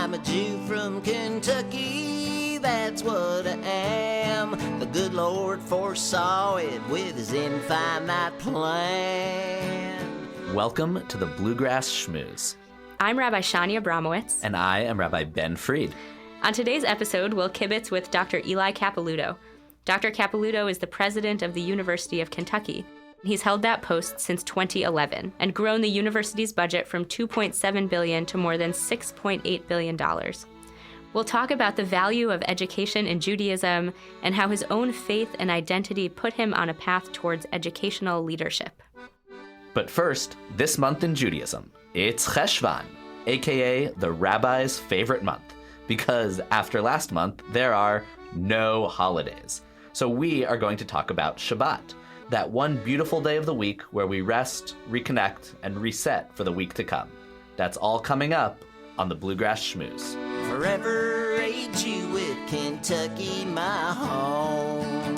I'm a Jew from Kentucky, that's what I am. The good Lord foresaw it with his infinite plan. Welcome to the Bluegrass Schmooze. I'm Rabbi Shania Abramowitz. And I am Rabbi Ben Fried. On today's episode, we'll kibitz with Dr. Eli Capiluto. Dr. Capiluto is the president of the University of Kentucky. He's held that post since 2011 and grown the university's budget from $2.7 billion to more than $6.8 billion. We'll talk about the value of education in Judaism and how his own faith and identity put him on a path towards educational leadership. But first, this month in Judaism, it's Cheshvan, aka the rabbi's favorite month, because after last month, there are no holidays. So we are going to talk about Shabbat, that one beautiful day of the week where we rest, reconnect, and reset for the week to come. That's all coming up on the Bluegrass Schmooze. Forever a Jew with Kentucky, my home.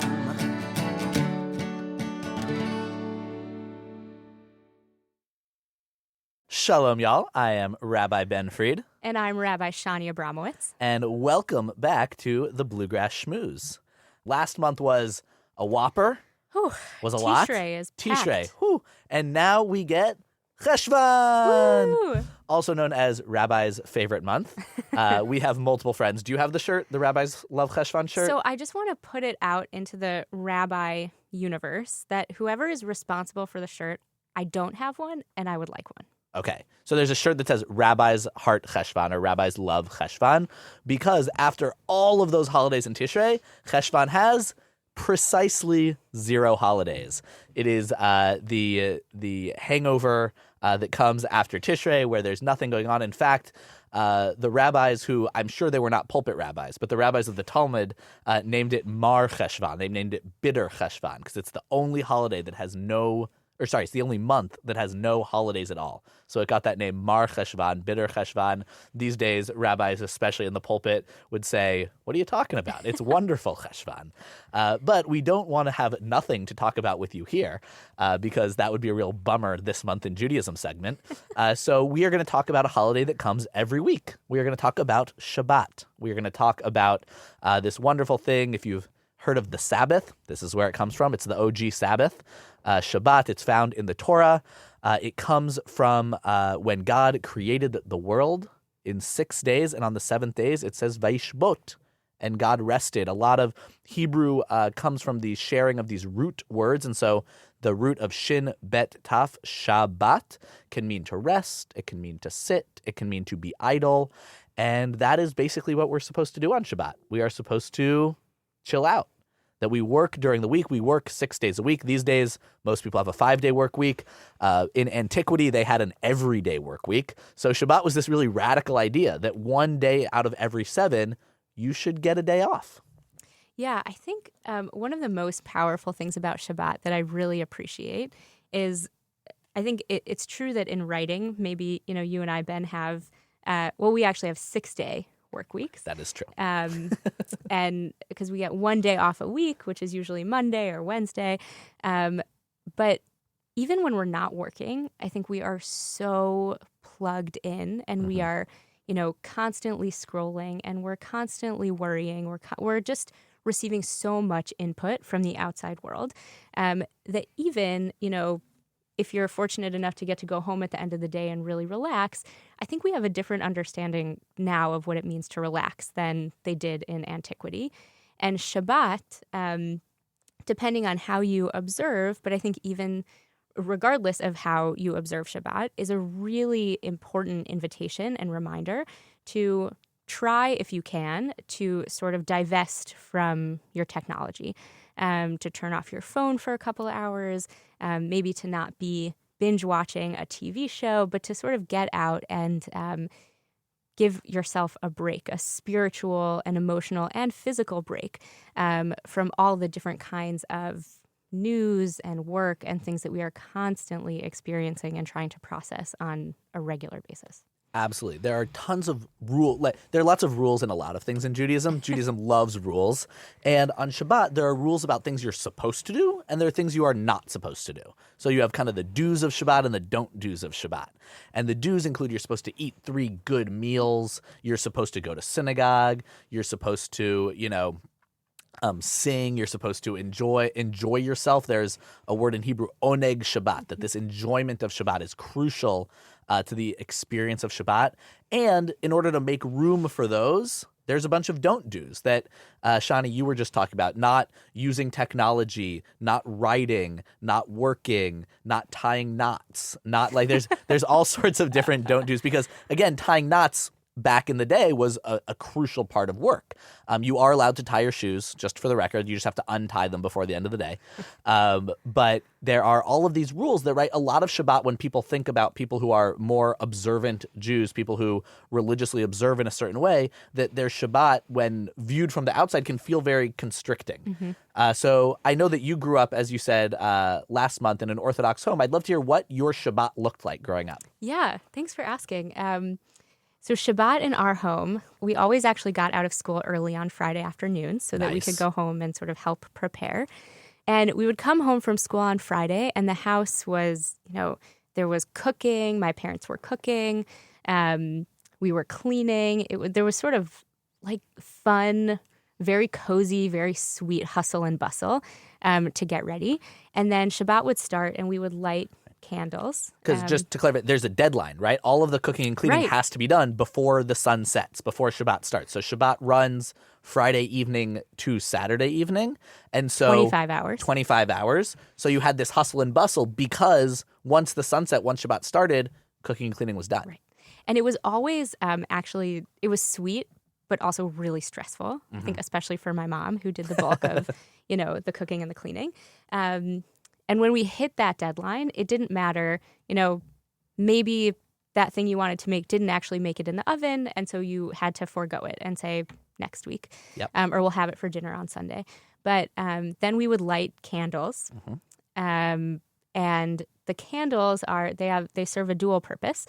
Shalom, y'all. I am Rabbi Ben Fried. And I'm Rabbi Shania Abramowitz. And welcome back to the Bluegrass Schmooze. Last month was a whopper. Whew, was a lot. Tishrei is packed. Tishrei. Whew. And now we get Cheshvan, Woo! Also known as Rabbi's favorite month. We have multiple friends. Do you have the shirt, the Rabbis Love Cheshvan shirt? So I just want to put it out into the rabbi universe that whoever is responsible for the shirt, I don't have one and I would like one. Okay, so there's a shirt that says Rabbi's Heart Cheshvan or Rabbi's Love Cheshvan because after all of those holidays in Tishrei, Cheshvan has precisely 0 holidays. It is the hangover that comes after Tishrei where there's nothing going on. In fact, the rabbis who, I'm sure they were not pulpit rabbis, but the rabbis of the Talmud named it Mar Cheshvan. They named it Bitter Cheshvan because it's the only holiday that has it's the only month that has no holidays at all. So it got that name, Mar Cheshvan, Bitter Cheshvan. These days, rabbis, especially in the pulpit, would say, what are you talking about? It's wonderful Cheshvan. But we don't want to have nothing to talk about with you here because that would be a real bummer this month in Judaism segment. So we are going to talk about a holiday that comes every week. We are going to talk about Shabbat. We are going to talk about this wonderful thing. If you've heard of the Sabbath, this is where it comes from. It's the OG Sabbath. Shabbat, it's found in the Torah. It comes from when God created the world in 6 days, and on the 7th days it says Vayishbot, and God rested. A lot of Hebrew comes from the sharing of these root words, and so the root of Shin, Bet, Taf, Shabbat can mean to rest, it can mean to sit, it can mean to be idle, and that is basically what we're supposed to do on Shabbat. We are supposed to chill out. That we work during the week. We work 6 days a week. These days, most people have a 5-day work week. In antiquity, they had an everyday work week. So Shabbat was this really radical idea that one day out of every 7, you should get a day off. Yeah, I think one of the most powerful things about Shabbat that I really appreciate is I think it's true that in writing, maybe you and I, Ben, have, we actually have 6-day work weeks. That is true. And because we get one day off a week, which is usually Monday or Wednesday. But even when we're not working, I think we are so plugged in and we are, constantly scrolling and we're constantly worrying. We're just receiving so much input from the outside world that even, if you're fortunate enough to get to go home at the end of the day and really relax, I think we have a different understanding now of what it means to relax than they did in antiquity. And Shabbat, depending on how you observe, but I think even regardless of how you observe Shabbat, is a really important invitation and reminder to try, if you can, to sort of divest from your technology, to turn off your phone for a couple of hours, maybe to not be binge watching a TV show, but to sort of get out and give yourself a break, a spiritual and emotional and physical break from all the different kinds of news and work and things that we are constantly experiencing and trying to process on a regular basis. Absolutely. There are tons of there are lots of rules in a lot of things in Judaism. Judaism loves rules. And on Shabbat, there are rules about things you're supposed to do, and there are things you are not supposed to do. So you have kind of the do's of Shabbat and the don't do's of Shabbat. And the do's include you're supposed to eat 3 good meals. You're supposed to go to synagogue. You're supposed to, sing. You're supposed to enjoy yourself. There's a word in Hebrew, oneg Shabbat, that this enjoyment of Shabbat is crucial to the experience of Shabbat. And in order to make room for those, there's a bunch of don't do's that, Shani, you were just talking about, not using technology, not writing, not working, not tying knots, not like there's all sorts of different don't do's because, again, tying knots back in the day was a crucial part of work. You are allowed to tie your shoes, just for the record. You just have to untie them before the end of the day. But there are all of these rules that, right, a lot of Shabbat, when people think about people who are more observant Jews, people who religiously observe in a certain way, that their Shabbat, when viewed from the outside, can feel very constricting. So I know that you grew up, as you said, last month in an Orthodox home. I'd love to hear what your Shabbat looked like growing up. Yeah, thanks for asking. So Shabbat in our home, we always actually got out of school early on Friday afternoons so that we could go home and sort of help prepare. And we would come home from school on Friday, and the house was, there was cooking. My parents were cooking. We were cleaning. There was sort of like fun, very cozy, very sweet hustle and bustle to get ready. And then Shabbat would start, and we would light candles. Because just to clarify, there's a deadline, right? All of the cooking and cleaning has to be done before the sun sets, before Shabbat starts. So Shabbat runs Friday evening to Saturday evening. And so 25 hours. 25 hours. So you had this hustle and bustle because once the sunset, once Shabbat started, cooking and cleaning was done. Right. And it was always actually, it was sweet, but also really stressful. I think especially for my mom, who did the bulk of, the cooking and the cleaning. And when we hit that deadline, it didn't matter, maybe that thing you wanted to make didn't actually make it in the oven. And so you had to forego it and say next week, or we'll have it for dinner on Sunday. But then we would light candles. And the candles they serve a dual purpose.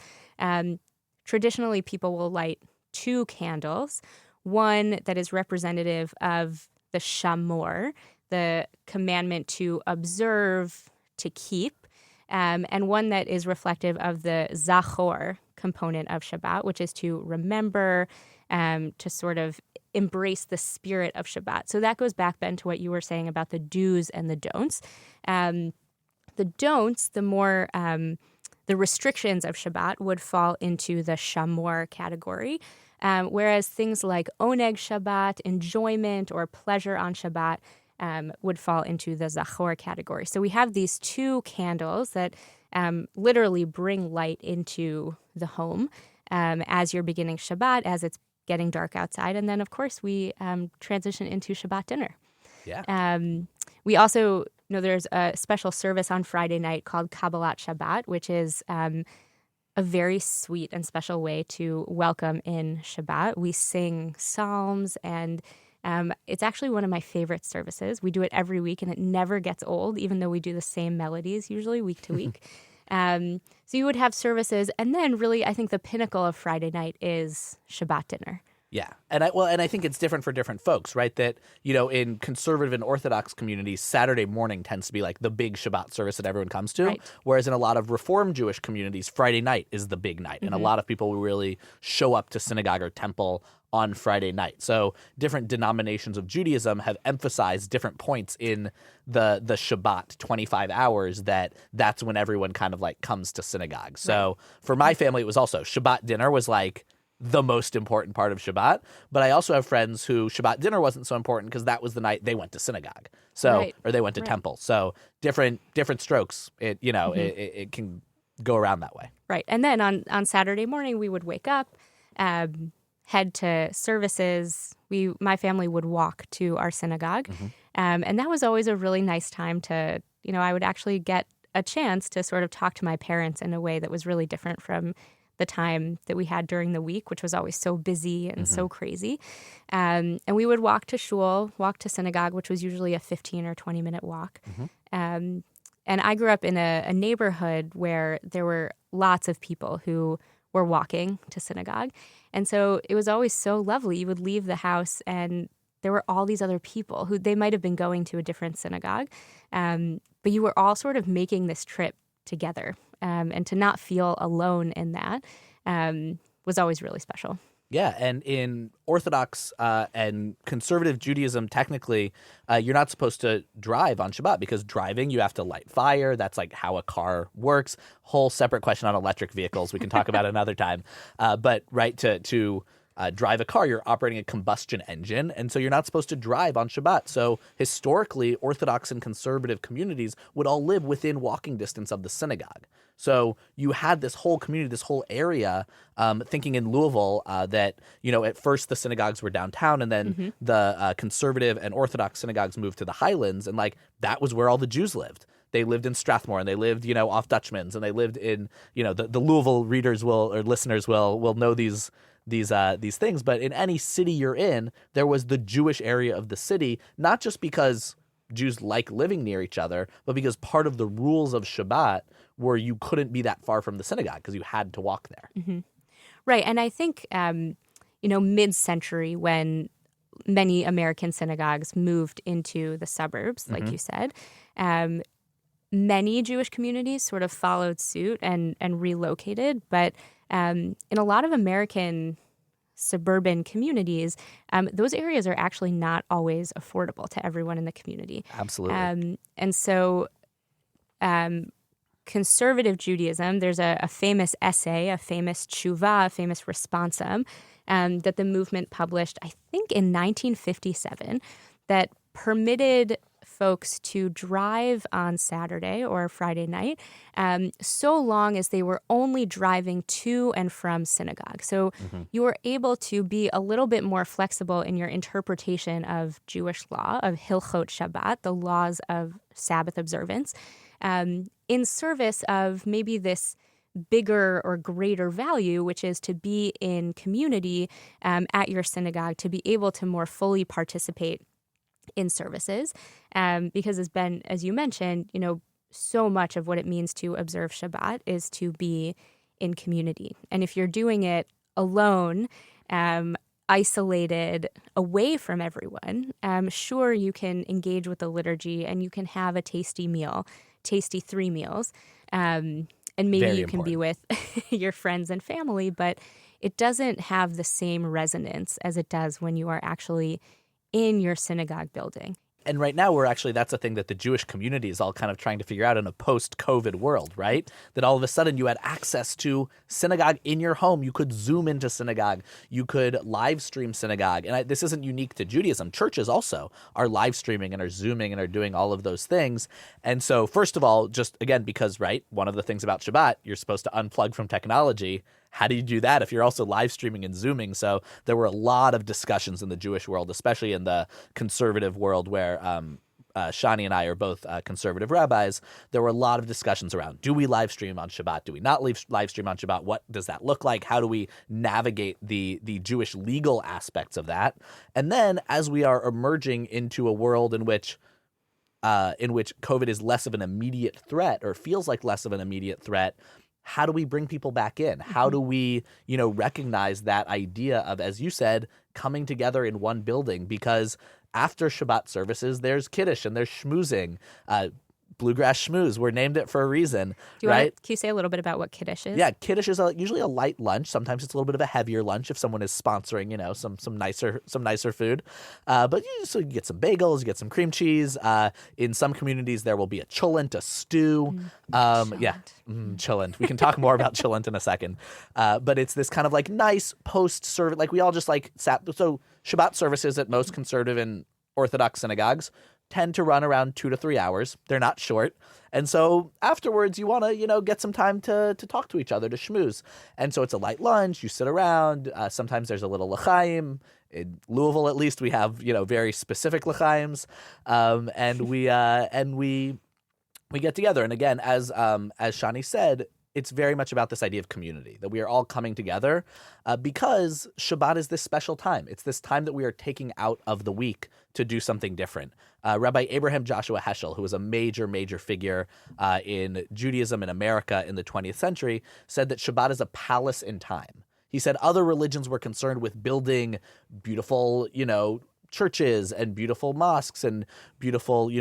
Traditionally, people will light 2 candles, one that is representative of the shamor, the commandment to observe, to keep, and one that is reflective of the zachor component of Shabbat, which is to remember, to sort of embrace the spirit of Shabbat. So that goes back, Ben, to what you were saying about the do's and the don'ts. The don'ts, the more the restrictions of Shabbat would fall into the shamor category, whereas things like oneg Shabbat, enjoyment or pleasure on Shabbat, would fall into the zachor category. So we have these 2 candles that literally bring light into the home as you're beginning Shabbat, as it's getting dark outside. And then, of course, we transition into Shabbat dinner. Yeah. We also there's a special service on Friday night called Kabbalat Shabbat, which is a very sweet and special way to welcome in Shabbat. We sing psalms, and it's actually one of my favorite services. We do it every week, and it never gets old, even though we do the same melodies usually week to week. So you would have services, and then really I think the pinnacle of Friday night is Shabbat dinner. Yeah. And I think it's different for different folks, right? That, in conservative and Orthodox communities, Saturday morning tends to be like the big Shabbat service that everyone comes to. Right. Whereas in a lot of Reform Jewish communities, Friday night is the big night. And a lot of people will really show up to synagogue or temple on Friday night. So different denominations of Judaism have emphasized different points in the Shabbat 25 hours that's when everyone kind of like comes to synagogue. So for my family, it was also Shabbat dinner was like the most important part of Shabbat. But I also have friends who Shabbat dinner wasn't so important because that was the night they went to synagogue. So, or they went to temple. So different strokes. It can go around that way. Right. And then on Saturday morning, we would wake up, head to services. My family would walk to our synagogue. And that was always a really nice time to, I would actually get a chance to sort of talk to my parents in a way that was really different from the time that we had during the week, which was always so busy and so crazy. And we would walk to shul, walk to synagogue, which was usually a 15 or 20-minute walk. And I grew up in a neighborhood where there were lots of people who were walking to synagogue. And so it was always so lovely. You would leave the house and there were all these other people who they might have been going to a different synagogue, but you were all sort of making this trip together. And to not feel alone in that was always really special. Yeah, and in Orthodox and conservative Judaism, technically, you're not supposed to drive on Shabbat because driving, you have to light fire. That's like how a car works. Whole separate question on electric vehicles we can talk about another time. But right, to drive a car, you're operating a combustion engine, and so you're not supposed to drive on Shabbat. So historically, Orthodox and conservative communities would all live within walking distance of the synagogue. So you had this whole community, this whole area, thinking in Louisville that, at first the synagogues were downtown and then the conservative and Orthodox synagogues moved to the Highlands. And that was where all the Jews lived. They lived in Strathmore and they lived, off Dutchman's, and they lived in, the Louisville readers listeners will know these things. But in any city you're in, there was the Jewish area of the city, not just because Jews like living near each other, but because part of the rules of Shabbat were you couldn't be that far from the synagogue because you had to walk there. Mm-hmm. Right. And I think, mid-century, when many American synagogues moved into the suburbs, like you said, many Jewish communities sort of followed suit and relocated. But in a lot of American suburban communities, those areas are actually not always affordable to everyone in the community. Absolutely. And so conservative Judaism, there's a famous essay, a famous tshuva, a famous responsum that the movement published, I think in 1957, that permitted folks to drive on Saturday or Friday night so long as they were only driving to and from synagogue. So you were able to be a little bit more flexible in your interpretation of Jewish law, of Hilchot Shabbat, the laws of Sabbath observance, in service of maybe this bigger or greater value, which is to be in community at your synagogue, to be able to more fully participate in services, because as you mentioned, so much of what it means to observe Shabbat is to be in community. And if you're doing it alone, isolated, away from everyone, sure, you can engage with the liturgy and you can have a tasty 3 meals, and maybe Very you can be with your friends and family, but it doesn't have the same resonance as it does when you are actually in your synagogue building. And right now that's a thing that the Jewish community is all kind of trying to figure out in a post-COVID world, right? That all of a sudden you had access to synagogue in your home. You could Zoom into synagogue. You could live stream synagogue. And this isn't unique to Judaism. Churches also are live streaming and are Zooming and are doing all of those things. And so first of all, just again, because, right, one of the things about Shabbat, you're supposed to unplug from technology. How do you do that if you're also live streaming and Zooming? So there were a lot of discussions in the Jewish world, especially in the conservative world where Shani and I are both conservative rabbis. There were a lot of discussions around, do we live stream on Shabbat? Do we not live stream on Shabbat? What does that look like? How do we navigate the Jewish legal aspects of that? And then as we are emerging into a world in which COVID is less of an immediate threat or feels like less of an immediate threat, how do we bring people back in? How do we, recognize that idea of, as you said, coming together in one building? Because after Shabbat services, there's Kiddush and there's schmoozing. Bluegrass schmooze. We're named it for a reason, right? Can you say a little bit about what Kiddush is? Yeah, Kiddush is usually a light lunch. Sometimes it's a little bit of a heavier lunch if someone is sponsoring, some nicer food. But so you get some bagels, you get some cream cheese. In some communities, there will be a cholent, a stew. Cholent. We can talk more about cholent in a second. But it's this kind of nice post-service, we all just sat. So Shabbat services at most conservative and Orthodox synagogues tend to run around 2 to 3 hours. They're not short. And so afterwards, you want to, get some time to talk to each other, to schmooze. And so it's a light lunch. You sit around. Sometimes there's a little l'chaim. In Louisville, at least, we have, very specific l'chaims. And we get together. And again, as Shani said, it's very much about this idea of community, that we are all coming together because Shabbat is this special time. It's this time that we are taking out of the week to do something different. Rabbi Abraham Joshua Heschel, who was a major, major figure in Judaism in America in the 20th century, said that Shabbat is a palace in time. He said other religions were concerned with building beautiful, churches and beautiful mosques and beautiful,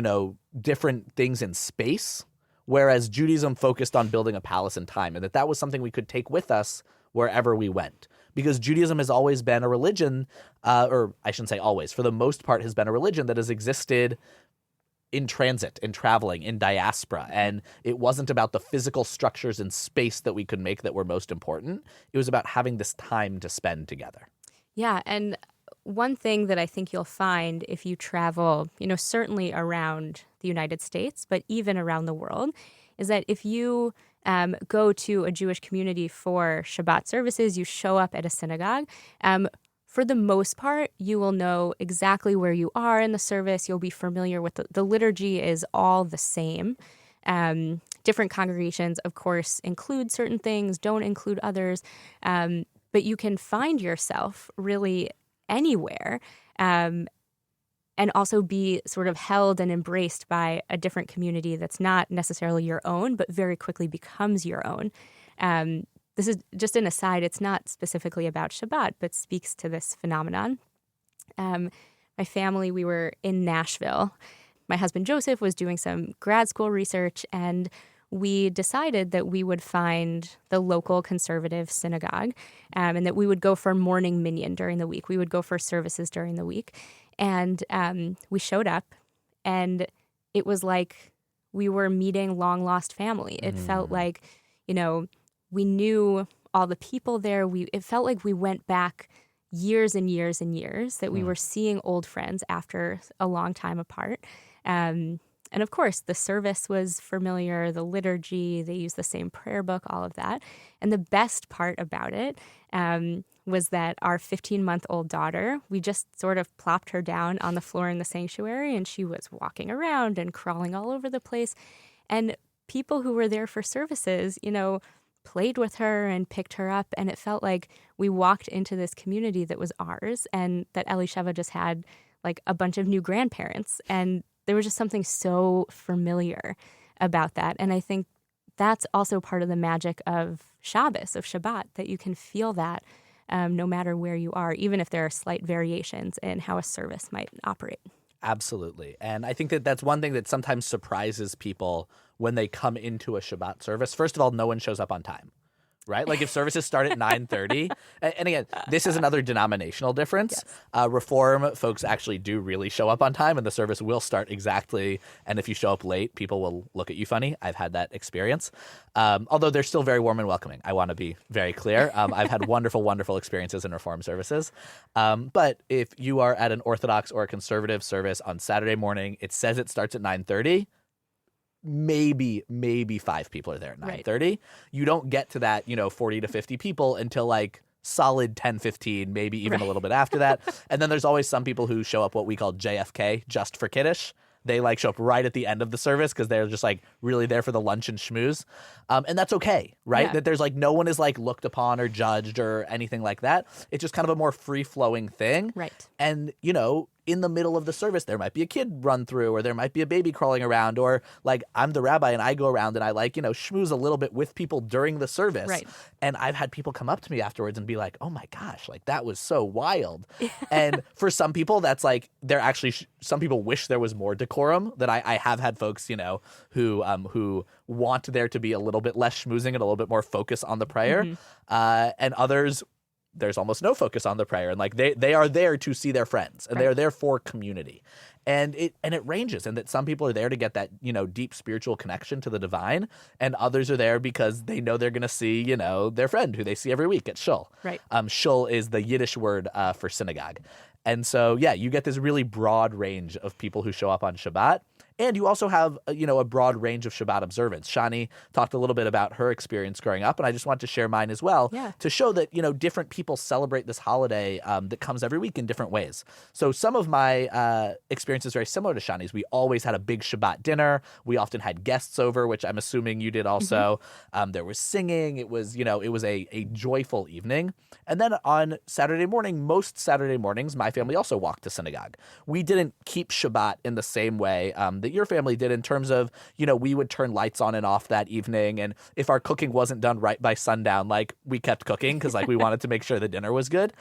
different things in space, whereas Judaism focused on building a palace in time, and that was something we could take with us wherever we went. Because Judaism has always been a religion, or I shouldn't say always, for the most part has been a religion that has existed in transit, in traveling, in diaspora. And it wasn't about the physical structures and space that we could make that were most important. It was about having this time to spend together. Yeah, and one thing that I think you'll find if you travel, certainly around the United States, but even around the world, is that if you go to a Jewish community for Shabbat services, you show up at a synagogue, for the most part, you will know exactly where you are in the service. You'll be familiar with the liturgy is all the same. Different congregations, of course, include certain things, don't include others, but you can find yourself really anywhere and also be sort of held and embraced by a different community that's not necessarily your own, but very quickly becomes your own. This is just an aside. It's not specifically about Shabbat, but speaks to this phenomenon. My family, we were in Nashville. My husband, Joseph, was doing some grad school research, and we decided that we would find the local conservative synagogue and that we would go for morning minyan during the week. We would go for services during the week. And we showed up, and it was like we were meeting long-lost family. It felt like, we knew all the people there. It felt like we went back years and years and years, that we were seeing old friends after a long time apart. And of course, the service was familiar, the liturgy, they used the same prayer book, all of that. And the best part about it was that our 15-month-old daughter, we just sort of plopped her down on the floor in the sanctuary, and she was walking around and crawling all over the place. And people who were there for services, played with her and picked her up. And it felt like we walked into this community that was ours, and that Elisheva just had like a bunch of new grandparents. And there was just something so familiar about that. And I think that's also part of the magic of Shabbos, of Shabbat, that you can feel that no matter where you are, even if there are slight variations in how a service might operate. Absolutely. And I think that that's one thing that sometimes surprises people when they come into a Shabbat service. First of all, no one shows up on time, right? Like if services start at 9:30, and again, this is another denominational difference. Yes. Reform folks actually do really show up on time, and the service will start exactly. And if you show up late, people will look at you funny. I've had that experience. Although they're still very warm and welcoming. I want to be very clear. I've had wonderful, wonderful experiences in Reform services. But if you are at an Orthodox or a conservative service on Saturday morning, it says it starts at 9:30. Maybe 5 people are there at 9:30. Right. You don't get to that, 40 to 50 people until like solid 10, 15, maybe even a little bit after that. And then there's always some people who show up what we call JFK, just for Kiddush. They like show up right at the end of the service because they're just like really there for the lunch and schmooze. And that's okay, right? Yeah. That there's like no one is like looked upon or judged or anything like that. It's just kind of a more free-flowing thing. Right. And, in the middle of the service, there might be a kid run through, or there might be a baby crawling around, or like I'm the rabbi and I go around and I like, schmooze a little bit with people during the service. Right. And I've had people come up to me afterwards and be like, oh my gosh, like that was so wild. And for some people, that's like, they're actually, some people wish there was more decorum. That I have had folks, who want there to be a little bit less schmoozing and a little bit more focus on the prayer. And others, there's almost no focus on the prayer, and like they are there to see their friends, and they are there for community, and it ranges, and that some people are there to get that deep spiritual connection to the divine, and others are there because they know they're going to see their friend who they see every week at shul. Right. Shul is the Yiddish word for synagogue, And so, yeah, you get this really broad range of people who show up on Shabbat. And you also have, a broad range of Shabbat observance. Shani talked a little bit about her experience growing up, and I just want to share mine as well to show that, different people celebrate this holiday that comes every week in different ways. So some of my experience is very similar to Shani's. We always had a big Shabbat dinner. We often had guests over, which I'm assuming you did also. There was singing. It was, it was a joyful evening. And then on Saturday morning, most Saturday mornings, my family also walked to synagogue. We didn't keep Shabbat in the same way that your family did in terms of, we would turn lights on and off that evening. And if our cooking wasn't done right by sundown, we kept cooking because we wanted to make sure the dinner was good.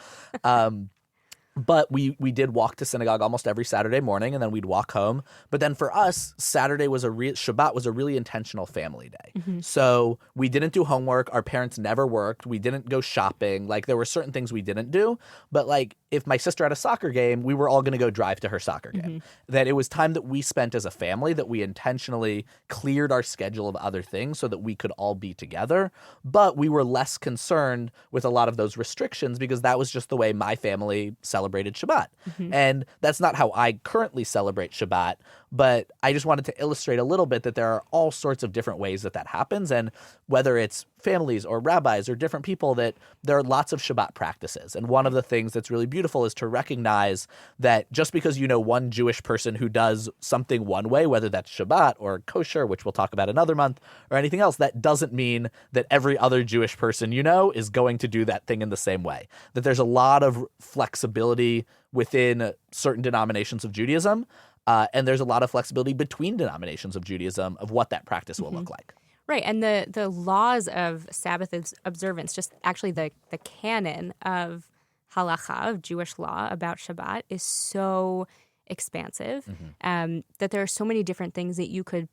But we did walk to synagogue almost every Saturday morning, and then we'd walk home. But then for us, Shabbat was a really intentional family day. So we didn't do homework. Our parents never worked. We didn't go shopping. There were certain things we didn't do. But if my sister had a soccer game, we were all going to go drive to her soccer game. That it was time that we spent as a family, that we intentionally cleared our schedule of other things so that we could all be together. But we were less concerned with a lot of those restrictions because that was just the way my family celebrated Shabbat. And that's not how I currently celebrate Shabbat, but I just wanted to illustrate a little bit that there are all sorts of different ways that happens. And whether it's families or rabbis or different people, that there are lots of Shabbat practices. And one of the things that's really beautiful is to recognize that just because you know one Jewish person who does something one way, whether that's Shabbat or kosher, which we'll talk about another month, or anything else, that doesn't mean that every other Jewish person is going to do that thing in the same way. That there's a lot of flexibility within certain denominations of Judaism, and there's a lot of flexibility between denominations of Judaism of what that practice will look like. Right. And the laws of Sabbath observance, just actually the canon of halacha, of Jewish law about Shabbat, is so expansive that there are so many different things that you could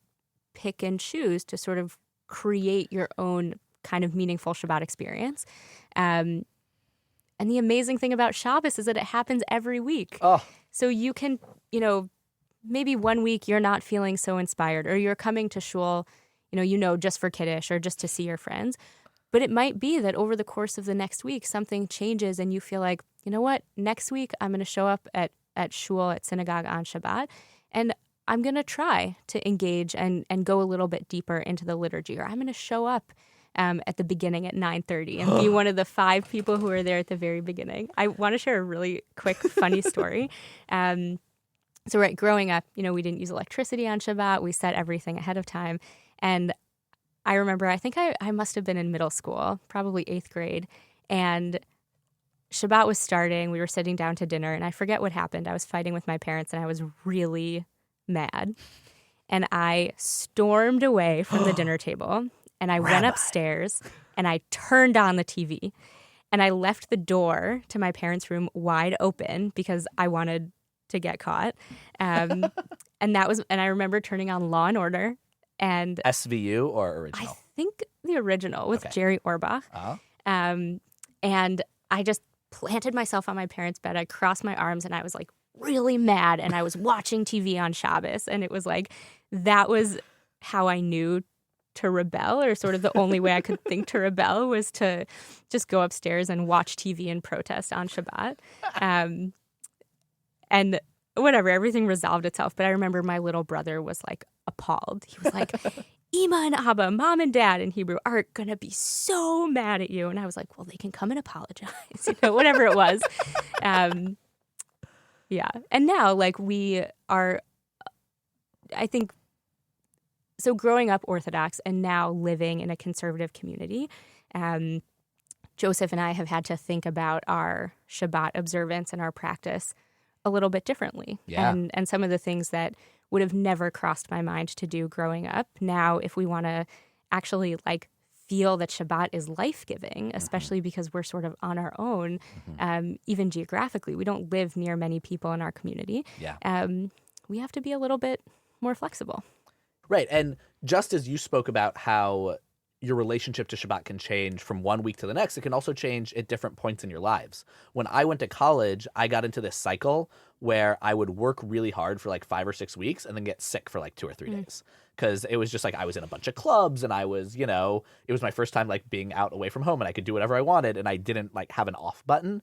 pick and choose to sort of create your own kind of meaningful Shabbat experience. And the amazing thing about Shabbos is that it happens every week. So you can, maybe one week you're not feeling so inspired, or you're coming to shul, just for Kiddush or just to see your friends. But it might be that over the course of the next week, something changes and you feel like, you know what, next week I'm going to show up at shul, at synagogue on Shabbat, and I'm going to try to engage and go a little bit deeper into the liturgy, or I'm going to show up at the beginning at 9:30 and be one of the 5 people who are there at the very beginning. I want to share a really quick, funny story. So growing up, we didn't use electricity on Shabbat. We set everything ahead of time. And I remember, I think I must have been in middle school, probably 8th grade, and Shabbat was starting. We were sitting down to dinner, and I forget what happened. I was fighting with my parents, and I was really mad. And I stormed away from the dinner table, and I went upstairs, and I turned on the TV. And I left the door to my parents' room wide open because I wanted to get caught. And I remember turning on Law and Order. And SVU or original? I think the original with Jerry Orbach. And I just planted myself on my parents' bed. I crossed my arms and I was really mad. And I was watching TV on Shabbos. And it was that was how I knew to rebel, or sort of the only way I could think to rebel was to just go upstairs and watch TV and protest on Shabbat. And whatever, everything resolved itself. But I remember my little brother was appalled. He was like, Ima and Abba, mom and dad in Hebrew, are going to be so mad at you. And I was like, well, they can come and apologize, whatever it was. Yeah. And now, we are, I think, so growing up Orthodox and now living in a conservative community, Joseph and I have had to think about our Shabbat observance and our practice a little bit differently. Yeah. And some of the things that would have never crossed my mind to do growing up. Now, if we want to actually feel that Shabbat is life-giving, especially because we're sort of on our own, even geographically, we don't live near many people in our community. Yeah. We have to be a little bit more flexible. Right. And just as you spoke about how your relationship to Shabbat can change from one week to the next, it can also change at different points in your lives. When I went to college, I got into this cycle where I would work really hard for like 5 or 6 weeks and then get sick for like 2 or 3 days. Because it was just like I was in a bunch of clubs and I was, it was my first time like being out away from home and I could do whatever I wanted and I didn't like have an off button.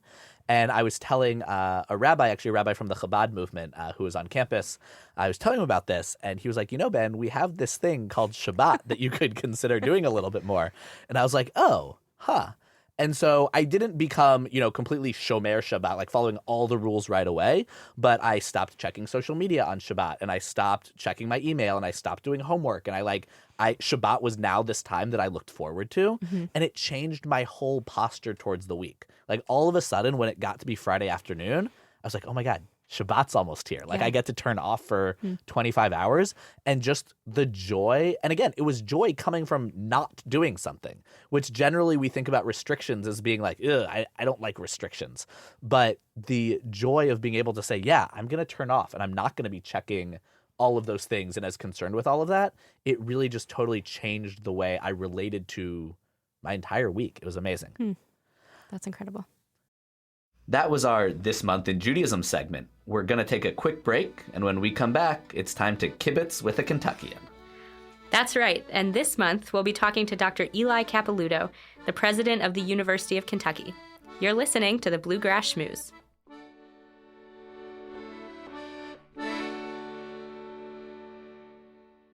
And I was telling a rabbi from the Chabad movement who was on campus, I was telling him about this and he was like, Ben, we have this thing called Shabbat that you could consider doing a little bit more. And I was like, oh, huh. And so I didn't become, completely shomer Shabbat, like following all the rules right away, but I stopped checking social media on Shabbat and I stopped checking my email and I stopped doing homework. And Shabbat was now this time that I looked forward to, and it changed my whole posture towards the week. Like all of a sudden when it got to be Friday afternoon, I was like, oh my God, Shabbat's almost here. Like I get to turn off for 25 hours and just the joy. And again, it was joy coming from not doing something, which generally we think about restrictions as being like, I don't like restrictions. But the joy of being able to say, yeah, I'm going to turn off and I'm not going to be checking all of those things and as concerned with all of that, it really just totally changed the way I related to my entire week. It was amazing. That's incredible. That was our This Month in Judaism segment. We're going to take a quick break, and when we come back, it's time to kibitz with a Kentuckian. That's right, and this month we'll be talking to Dr. Eli Capiluto, the president of the University of Kentucky. You're listening to the Bluegrass Schmooze.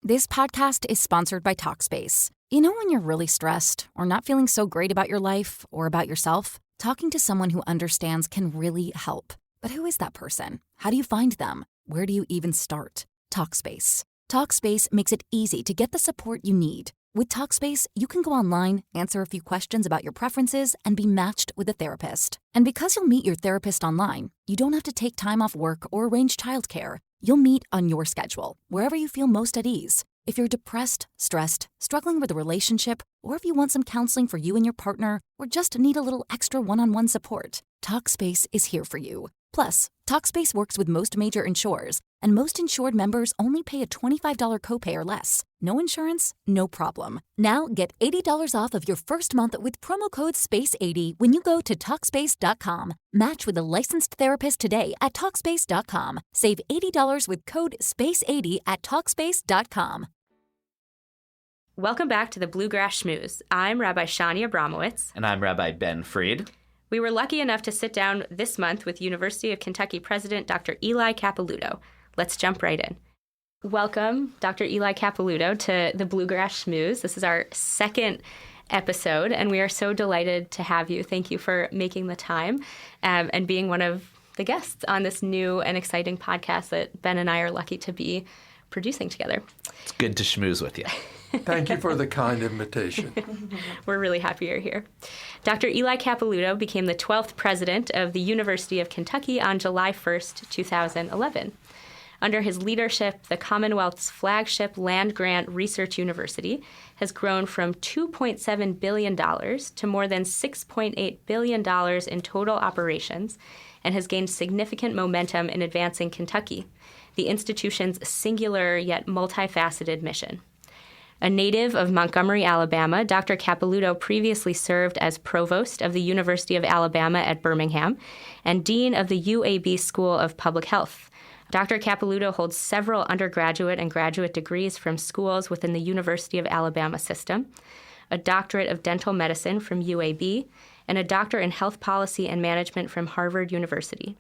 This podcast is sponsored by Talkspace. You know when you're really stressed or not feeling so great about your life or about yourself? Talking to someone who understands can really help. But who is that person? How do you find them? Where do you even start? Talkspace. Talkspace makes it easy to get the support you need. With Talkspace, you can go online, answer a few questions about your preferences, and be matched with a therapist. And because you'll meet your therapist online, you don't have to take time off work or arrange childcare. You'll meet on your schedule, wherever you feel most at ease. If you're depressed, stressed, struggling with a relationship, or if you want some counseling for you and your partner, or just need a little extra one-on-one support, Talkspace is here for you. Plus, Talkspace works with most major insurers, and most insured members only pay a $25 copay or less. No insurance, no problem. Now get $80 off of your first month with promo code SPACE80 when you go to Talkspace.com. Match with a licensed therapist today at Talkspace.com. Save $80 with code SPACE80 at Talkspace.com. Welcome back to the Bluegrass Schmooze. I'm Rabbi Shani Abramowitz. And I'm Rabbi Ben Fried. We were lucky enough to sit down this month with University of Kentucky President Dr. Eli Capiluto. Let's jump right in. Welcome, Dr. Eli Capiluto, to the Bluegrass Schmooze. This is our second episode, and we are so delighted to have you. Thank you for making the time and being one of the guests on this new and exciting podcast that Ben and I are lucky to be producing together. It's good to schmooze with you. Thank you for the kind invitation. We're really happy you're here. Dr. Eli Capiluto became the 12th president of the University of Kentucky on July 1st, 2011. Under his leadership, the Commonwealth's flagship land-grant research university has grown from $2.7 billion to more than $6.8 billion in total operations and has gained significant momentum in advancing Kentucky, the institution's singular yet multifaceted mission. A native of Montgomery, Alabama, Dr. Capiluto previously served as provost of the University of Alabama at Birmingham and dean of the UAB School of Public Health. Dr. Capiluto holds several undergraduate and graduate degrees from schools within the University of Alabama system, a doctorate of dental medicine from UAB, and a doctorate in health policy and management from Harvard University.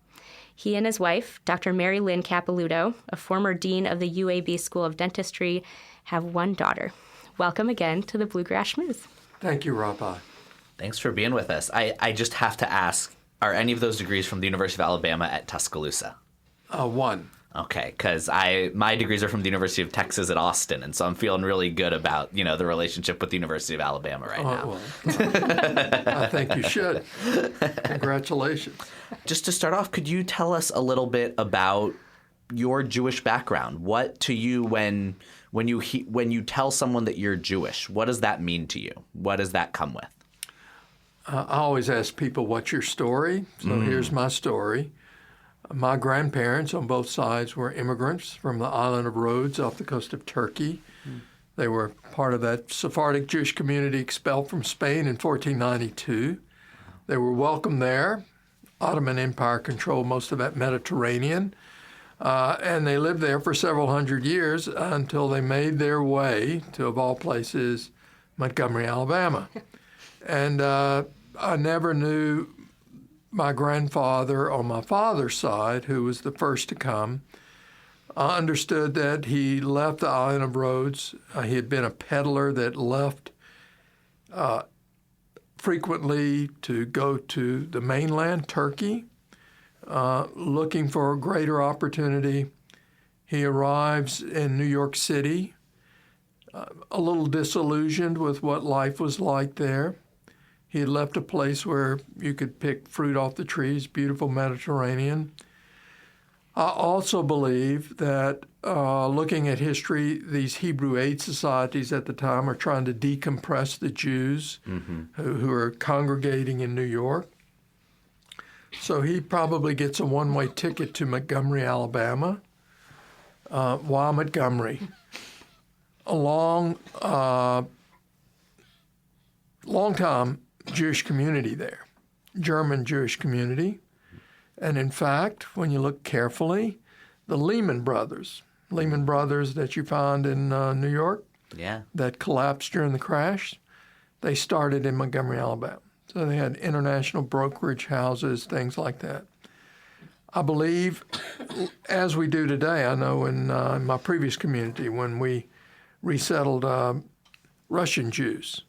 He and his wife, Dr. Mary Lynn Capiluto, a former dean of the UAB School of Dentistry, have one daughter. Welcome again to the Bluegrass Schmooze. Thank you, Rabbi. Thanks for being with us. I just have to ask, are any of those degrees from the University of Alabama at Tuscaloosa? One. Okay, because my degrees are from the University of Texas at Austin, and so I'm feeling really good about, the relationship with the University of Alabama right now. Well, I think you should. Congratulations. Just to start off, could you tell us a little bit about your Jewish background? What to you when you tell someone that you're Jewish, what does that mean to you? What does that come with? I always ask people, what's your story? So here's my story. My grandparents on both sides were immigrants from the island of Rhodes off the coast of Turkey. They were part of that Sephardic Jewish community expelled from Spain in 1492. They were welcomed there. Ottoman Empire controlled most of that Mediterranean. And they lived there for several hundred years until they made their way to, of all places, Montgomery, Alabama. And I never knew my grandfather on my father's side, who was the first to come. I understood that he left the Island of Rhodes. He had been a peddler that left frequently to go to the mainland, Turkey, looking for a greater opportunity. He arrives in New York City, a little disillusioned with what life was like there. He had left a place where you could pick fruit off the trees, beautiful Mediterranean. I also believe that looking at history, these Hebrew aid societies at the time are trying to decompress the Jews who are congregating in New York. So he probably gets a one-way ticket to Montgomery, Alabama. Why Montgomery? A long time Jewish community there, German Jewish community. And in fact, when you look carefully, the Lehman Brothers that you find in New York, that collapsed during the crash, they started in Montgomery, Alabama. So they had international brokerage houses, things like that. I believe, as we do today, I know in my previous community when we resettled Russian Jews,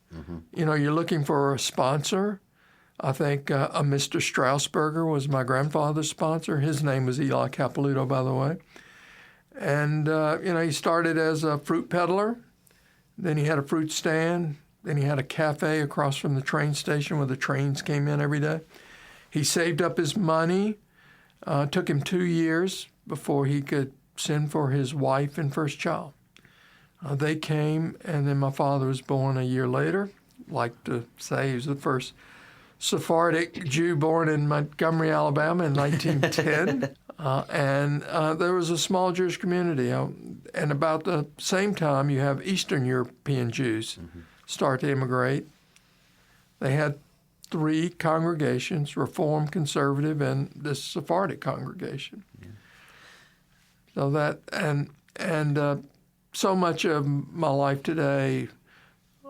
you're looking for a sponsor. I think a Mr. Strausberger was my grandfather's sponsor. His name was Eli Capiluto, by the way. And, he started as a fruit peddler. Then he had a fruit stand. Then he had a cafe across from the train station where the trains came in every day. He saved up his money. Took him 2 years before he could send for his wife and first child. They came, and then my father was born a year later. Like to say he was the first Sephardic Jew born in Montgomery, Alabama in 1910. And there was a small Jewish community. And about the same time, you have Eastern European Jews start to immigrate. They had 3 congregations, Reform, Conservative, and this Sephardic congregation. So that, and so much of my life today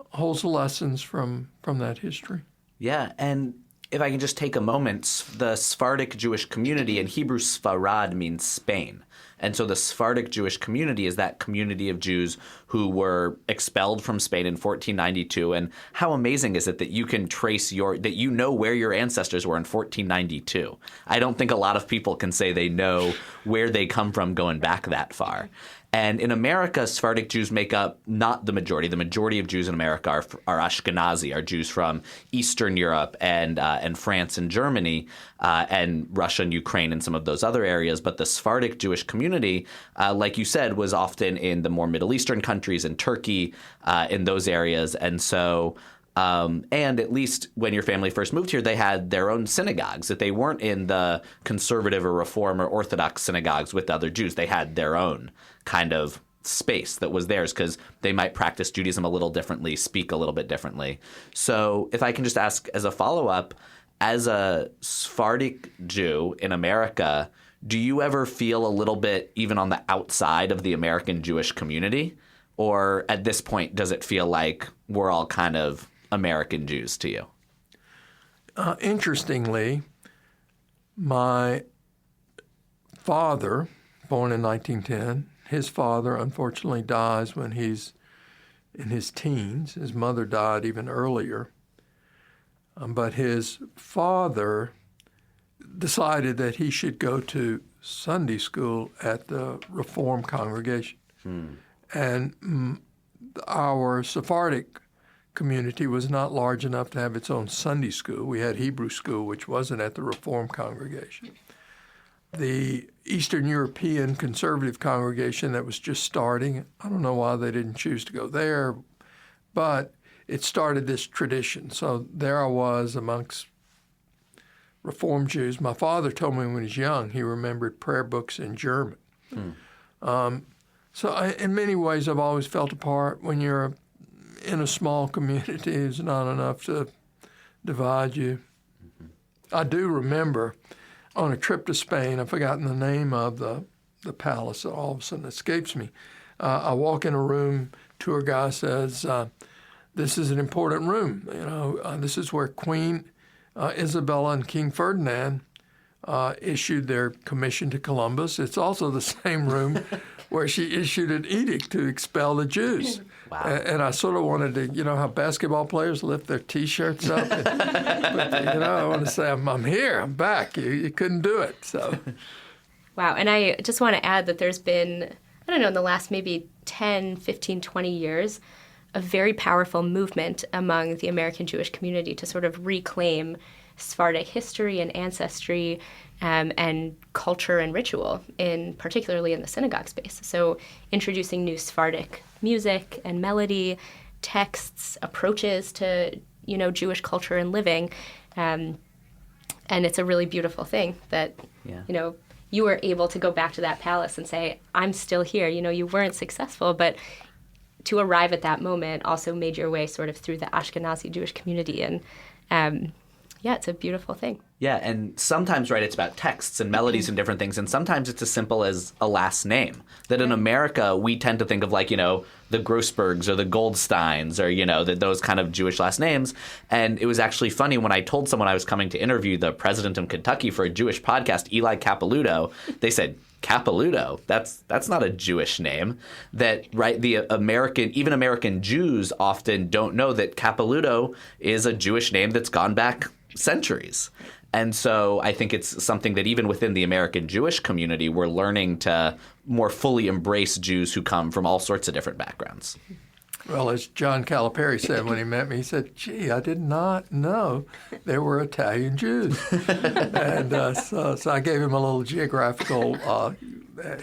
holds lessons from that history. Yeah, and if I can just take a moment, the Sephardic Jewish community, in Hebrew, Sfarad means Spain. And so the Sephardic Jewish community is that community of Jews who were expelled from Spain in 1492. And how amazing is it that you can trace that you know where your ancestors were in 1492? I don't think a lot of people can say they know where they come from going back that far. And in America, Sephardic Jews make up not the majority. The majority of Jews in America are Ashkenazi, are Jews from Eastern Europe and France and Germany and Russia and Ukraine and some of those other areas. But the Sephardic Jewish community, like you said, was often in the more Middle Eastern countries, in Turkey, in those areas. And so and at least when your family first moved here, they had their own synagogues, that they weren't in the conservative or Reform or Orthodox synagogues with other Jews. They had their own kind of space that was theirs because they might practice Judaism a little differently, speak a little bit differently. So if I can just ask as a follow-up, as a Sephardic Jew in America, do you ever feel a little bit even on the outside of the American Jewish community? Or at this point, does it feel like we're all kind of American Jews to you? Interestingly, my father, born in 1910, his father unfortunately dies when he's in his teens. His mother died even earlier. But his father decided that he should go to Sunday school at the Reform congregation. And our Sephardic community was not large enough to have its own Sunday school. We had Hebrew school, which wasn't at the Reform congregation. The Eastern European conservative congregation that was just starting, I don't know why they didn't choose to go there, but it started this tradition. So there I was amongst Reform Jews. My father told me when he was young he remembered prayer books in German. So in many ways, I've always felt apart. When you're in a small community, it's not enough to divide you. I do remember on a trip to Spain, I've forgotten the name of the palace, all of a sudden escapes me. I walk in a room, tour guy says, this is an important room. This is where Queen Isabella and King Ferdinand issued their commission to Columbus. It's also the same room where she issued an edict to expel the Jews. Wow. And I sort of wanted to, how basketball players lift their T-shirts up. But, I want to say, I'm here, I'm back. You couldn't do it. So. Wow. And I just want to add that there's been, I don't know, in the last maybe 10, 15, 20 years, a very powerful movement among the American Jewish community to sort of reclaim Sephardic history and ancestry and culture and ritual, particularly in the synagogue space. So introducing new Sephardic music and melody, texts, approaches to, Jewish culture and living. And it's a really beautiful thing that, you were able to go back to that palace and say, I'm still here. You weren't successful, but to arrive at that moment also made your way sort of through the Ashkenazi Jewish community. And it's a beautiful thing. Yeah, and sometimes, right, it's about texts and melodies and different things, and sometimes it's as simple as a last name. That in America, we tend to think of like, the Grossbergs or the Goldsteins or, those kind of Jewish last names. And it was actually funny when I told someone I was coming to interview the president of Kentucky for a Jewish podcast, Eli Capiluto, they said, Capiluto, that's not a Jewish name. That, right, even American Jews often don't know that Capiluto is a Jewish name that's gone back centuries. And so I think it's something that even within the American Jewish community, we're learning to more fully embrace Jews who come from all sorts of different backgrounds. Well, as John Calipari said when he met me, he said, gee, I did not know there were Italian Jews. And so I gave him a little geographical,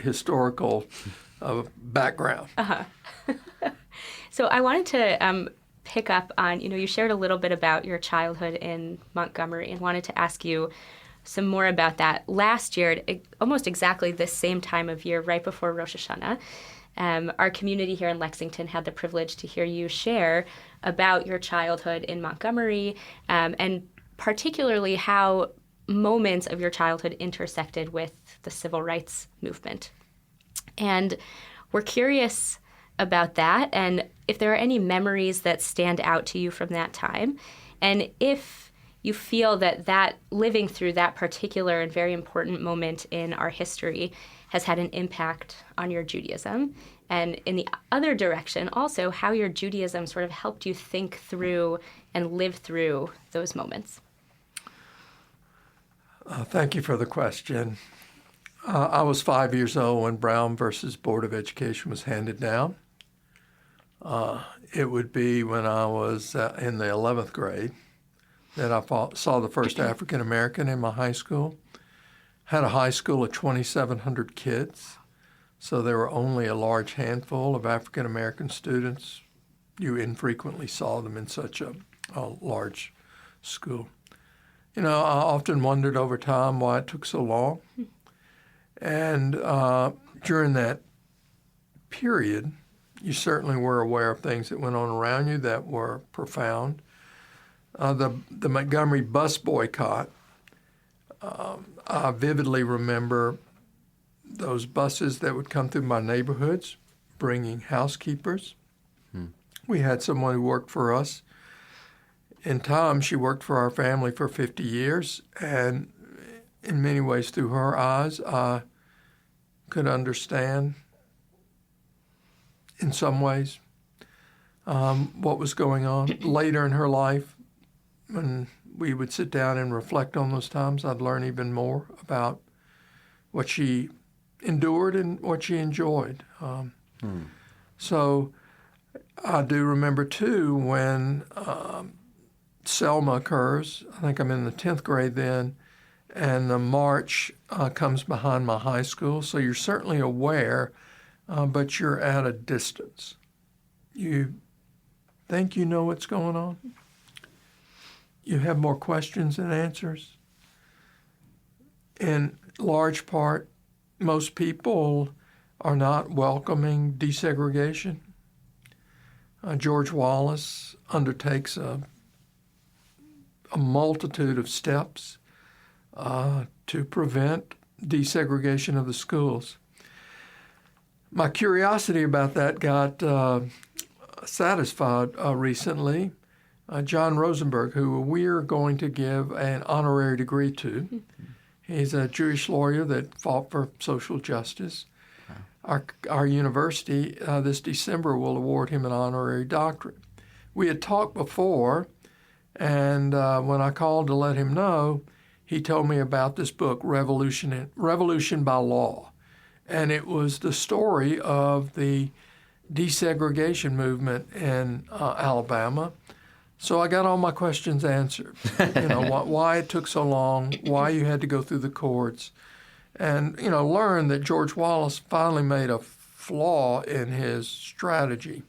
historical background. Uh-huh. So I wanted to pick up on, you shared a little bit about your childhood in Montgomery and wanted to ask you some more about that. Last year, almost exactly this same time of year, right before Rosh Hashanah, our community here in Lexington had the privilege to hear you share about your childhood in Montgomery and particularly how moments of your childhood intersected with the civil rights movement. And we're curious about that and if there are any memories that stand out to you from that time, and if you feel that living through that particular and very important moment in our history has had an impact on your Judaism, and in the other direction, also how your Judaism sort of helped you think through and live through those moments. Thank you for the question. I was 5 years old when Brown versus Board of Education was handed down. It would be when I was in the 11th grade that I saw the first African American in my high school. Had a high school of 2,700 kids, so there were only a large handful of African American students. You infrequently saw them in such a large school. I often wondered over time why it took so long. And during that period, you certainly were aware of things that went on around you that were profound. The Montgomery bus boycott, I vividly remember those buses that would come through my neighborhoods bringing housekeepers. We had someone who worked for us. In time, she worked for our family for 50 years, and in many ways, through her eyes, I could understand, in some ways, what was going on. Later in her life, when we would sit down and reflect on those times, I'd learn even more about what she endured and what she enjoyed. So I do remember, too, when Selma occurs. I think I'm in the 10th grade then, and the march comes behind my high school. So you're certainly aware, but you're at a distance. You think you know what's going on. You have more questions than answers. In large part, most people are not welcoming desegregation. George Wallace undertakes a multitude of steps to prevent desegregation of the schools. My curiosity about that got satisfied recently. John Rosenberg, who we're going to give an honorary degree to. He's a Jewish lawyer that fought for social justice. Our university this December will award him an honorary doctorate. We had talked before, and when I called to let him know, he told me about this book, Revolution by Law. And it was the story of the desegregation movement in Alabama. So I got all my questions answered. Why it took so long, why you had to go through the courts, and learned that George Wallace finally made a flaw in his strategy.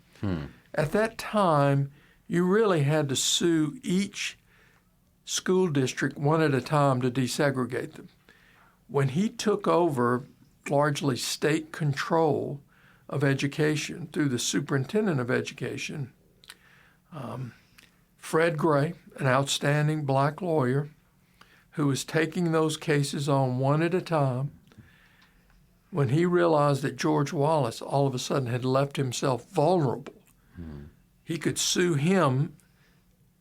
At that time, you really had to sue each school district one at a time to desegregate them. When he took over largely state control of education through the superintendent of education, Fred Gray, an outstanding black lawyer who was taking those cases on one at a time, when he realized that George Wallace all of a sudden had left himself vulnerable, he could sue him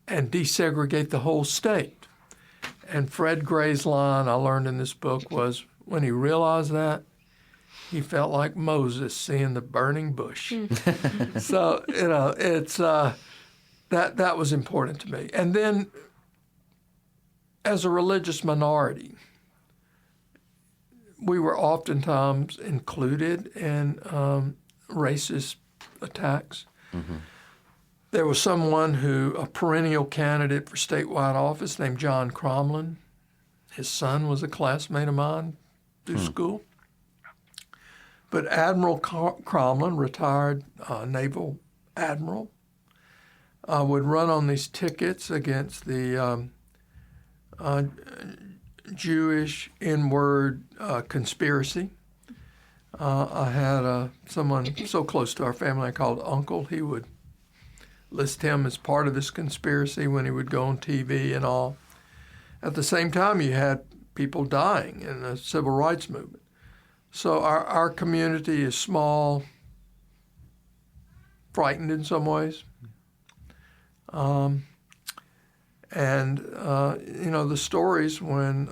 and desegregate the whole state. And Fred Gray's line I learned in this book was, when he realized that, he felt like Moses seeing the burning bush. So, it's that was important to me. And then, as a religious minority, we were oftentimes included in racist attacks. There was someone a perennial candidate for statewide office named John Cromlin. His son was a classmate of mine through school. But Admiral Cromlin, retired naval admiral, would run on these tickets against the Jewish N-word conspiracy. I had someone so close to our family I called Uncle. He would list him as part of this conspiracy when he would go on TV and all. At the same time, you had people dying in the civil rights movement. So our community is small, frightened in some ways. The stories when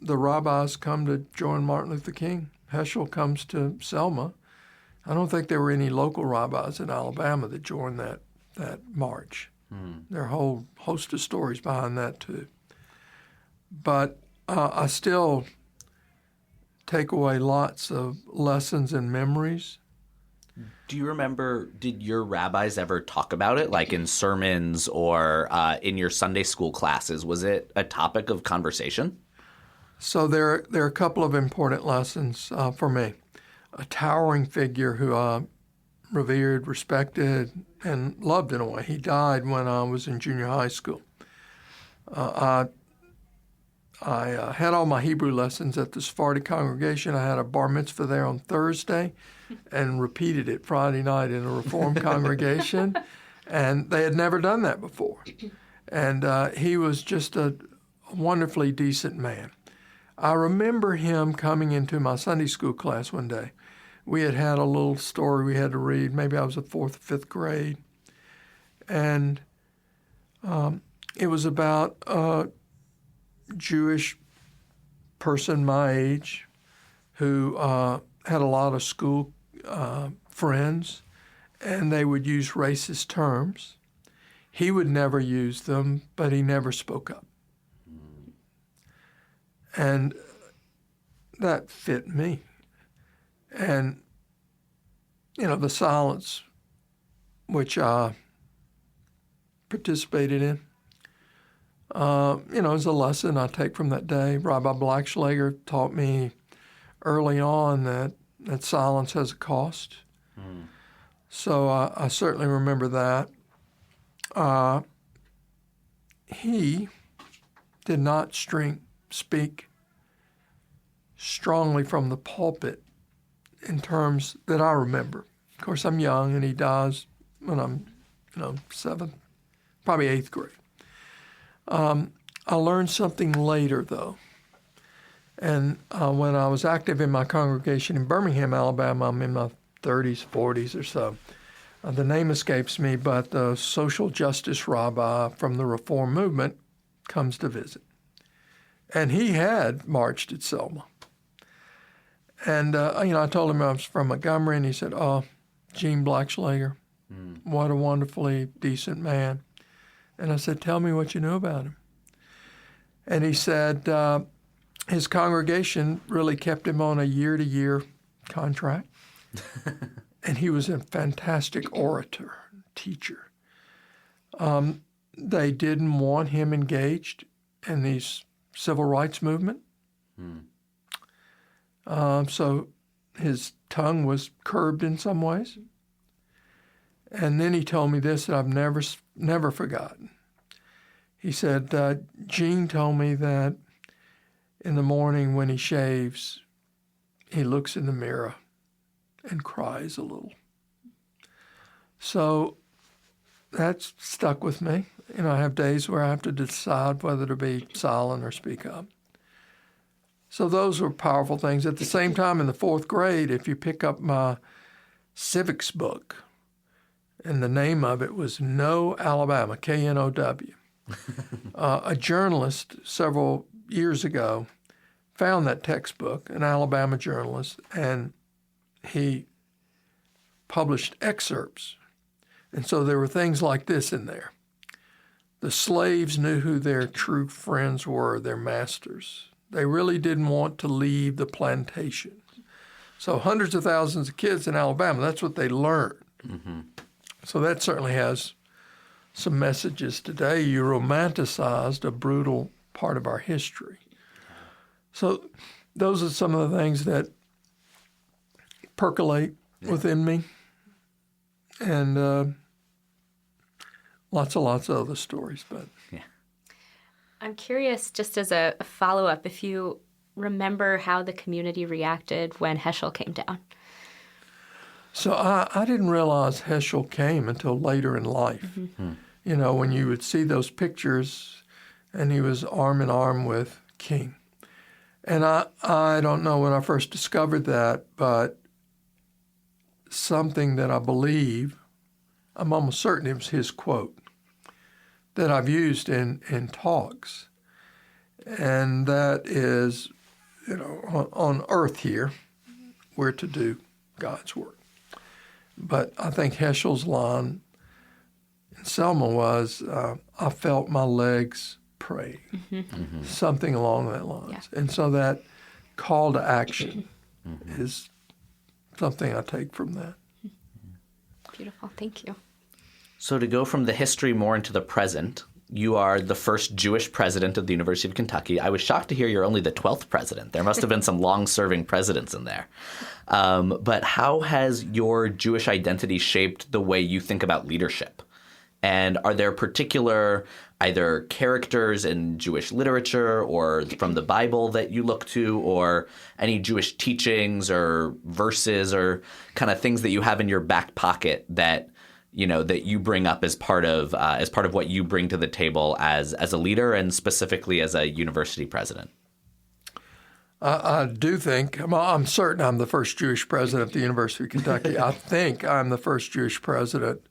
the rabbis come to join Martin Luther King, Heschel comes to Selma. I don't think there were any local rabbis in Alabama that joined that march. There are a whole host of stories behind that too. But I still take away lots of lessons and memories. Do you remember, did your rabbis ever talk about it, like in sermons or in your Sunday school classes? Was it a topic of conversation? So there are a couple of important lessons for me. A towering figure who I revered, respected, and loved in a way. He died when I was in junior high school. I had all my Hebrew lessons at the Sephardic congregation. I had a bar mitzvah there on Thursday and repeated it Friday night in a Reformed congregation. And they had never done that before. And he was just a wonderfully decent man. I remember him coming into my Sunday school class one day. We had a little story we had to read. Maybe I was in 4th or 5th grade. And it was about a Jewish person my age who had a lot of school friends, and they would use racist terms. He would never use them, but he never spoke up. And that fit me. And, the silence which I participated in, is a lesson I take from that day. Rabbi Blackschlager taught me early on that silence has a cost. So I certainly remember that. He did not speak strongly from the pulpit in terms that I remember. Of course, I'm young, and he dies when I'm, 7th, probably 8th grade. I learned something later, though. And when I was active in my congregation in Birmingham, Alabama, I'm in my 30s, 40s or so. The name escapes me, but the social justice rabbi from the Reform movement comes to visit. And he had marched at Selma. And, I told him I was from Montgomery, and he said, "Oh, Gene Blackschlager, what a wonderfully decent man." And I said, "Tell me what you knew about him." And he said his congregation really kept him on a year-to-year contract. And he was a fantastic orator, teacher. They didn't want him engaged in the civil rights movement. So his tongue was curbed in some ways. And then he told me this that I've never forgotten. He said, Gene told me that in the morning when he shaves, he looks in the mirror and cries a little. So that's stuck with me. I have days where I have to decide whether to be silent or speak up. So those were powerful things. At the same time, in the fourth grade, if you pick up my civics book, and the name of it was Know Alabama, K-N-O-W. A journalist several years ago found that textbook, an Alabama journalist, and he published excerpts. And so there were things like this in there. The slaves knew who their true friends were, their masters. They really didn't want to leave the plantations. So hundreds of thousands of kids in Alabama, that's what they learned. Mm-hmm. So that certainly has some messages today. You romanticized a brutal part of our history. So those are some of the things that percolate within me. And lots of other stories. But yeah. I'm curious, just as a follow-up, if you remember how the community reacted when Heschel came down. So I didn't realize Heschel came until later in life. Mm-hmm. When you would see those pictures and he was arm in arm with King. And I don't know when I first discovered that, but something that I believe, I'm almost certain it was his quote, that I've used in talks. And that is, on earth here, we're to do God's work. But I think Heschel's line in Selma was, I felt my legs praying, mm-hmm. something along that lines. Yeah. And so that call to action mm-hmm. is something I take from that. Beautiful. Thank you. So to go from the history more into the present, you are the first Jewish president of the University of Kentucky. I was shocked to hear you're only the 12th president. There must have been some long-serving presidents in there. But how has your Jewish identity shaped the way you think about leadership? And are there particular either characters in Jewish literature or from the Bible that you look to, or any Jewish teachings or verses or kind of things that you have in your back pocket that that you bring up as part of what you bring to the table as a leader and specifically as a university president? I do think, I'm certain I'm the first Jewish president of the University of Kentucky. I think I'm the first Jewish president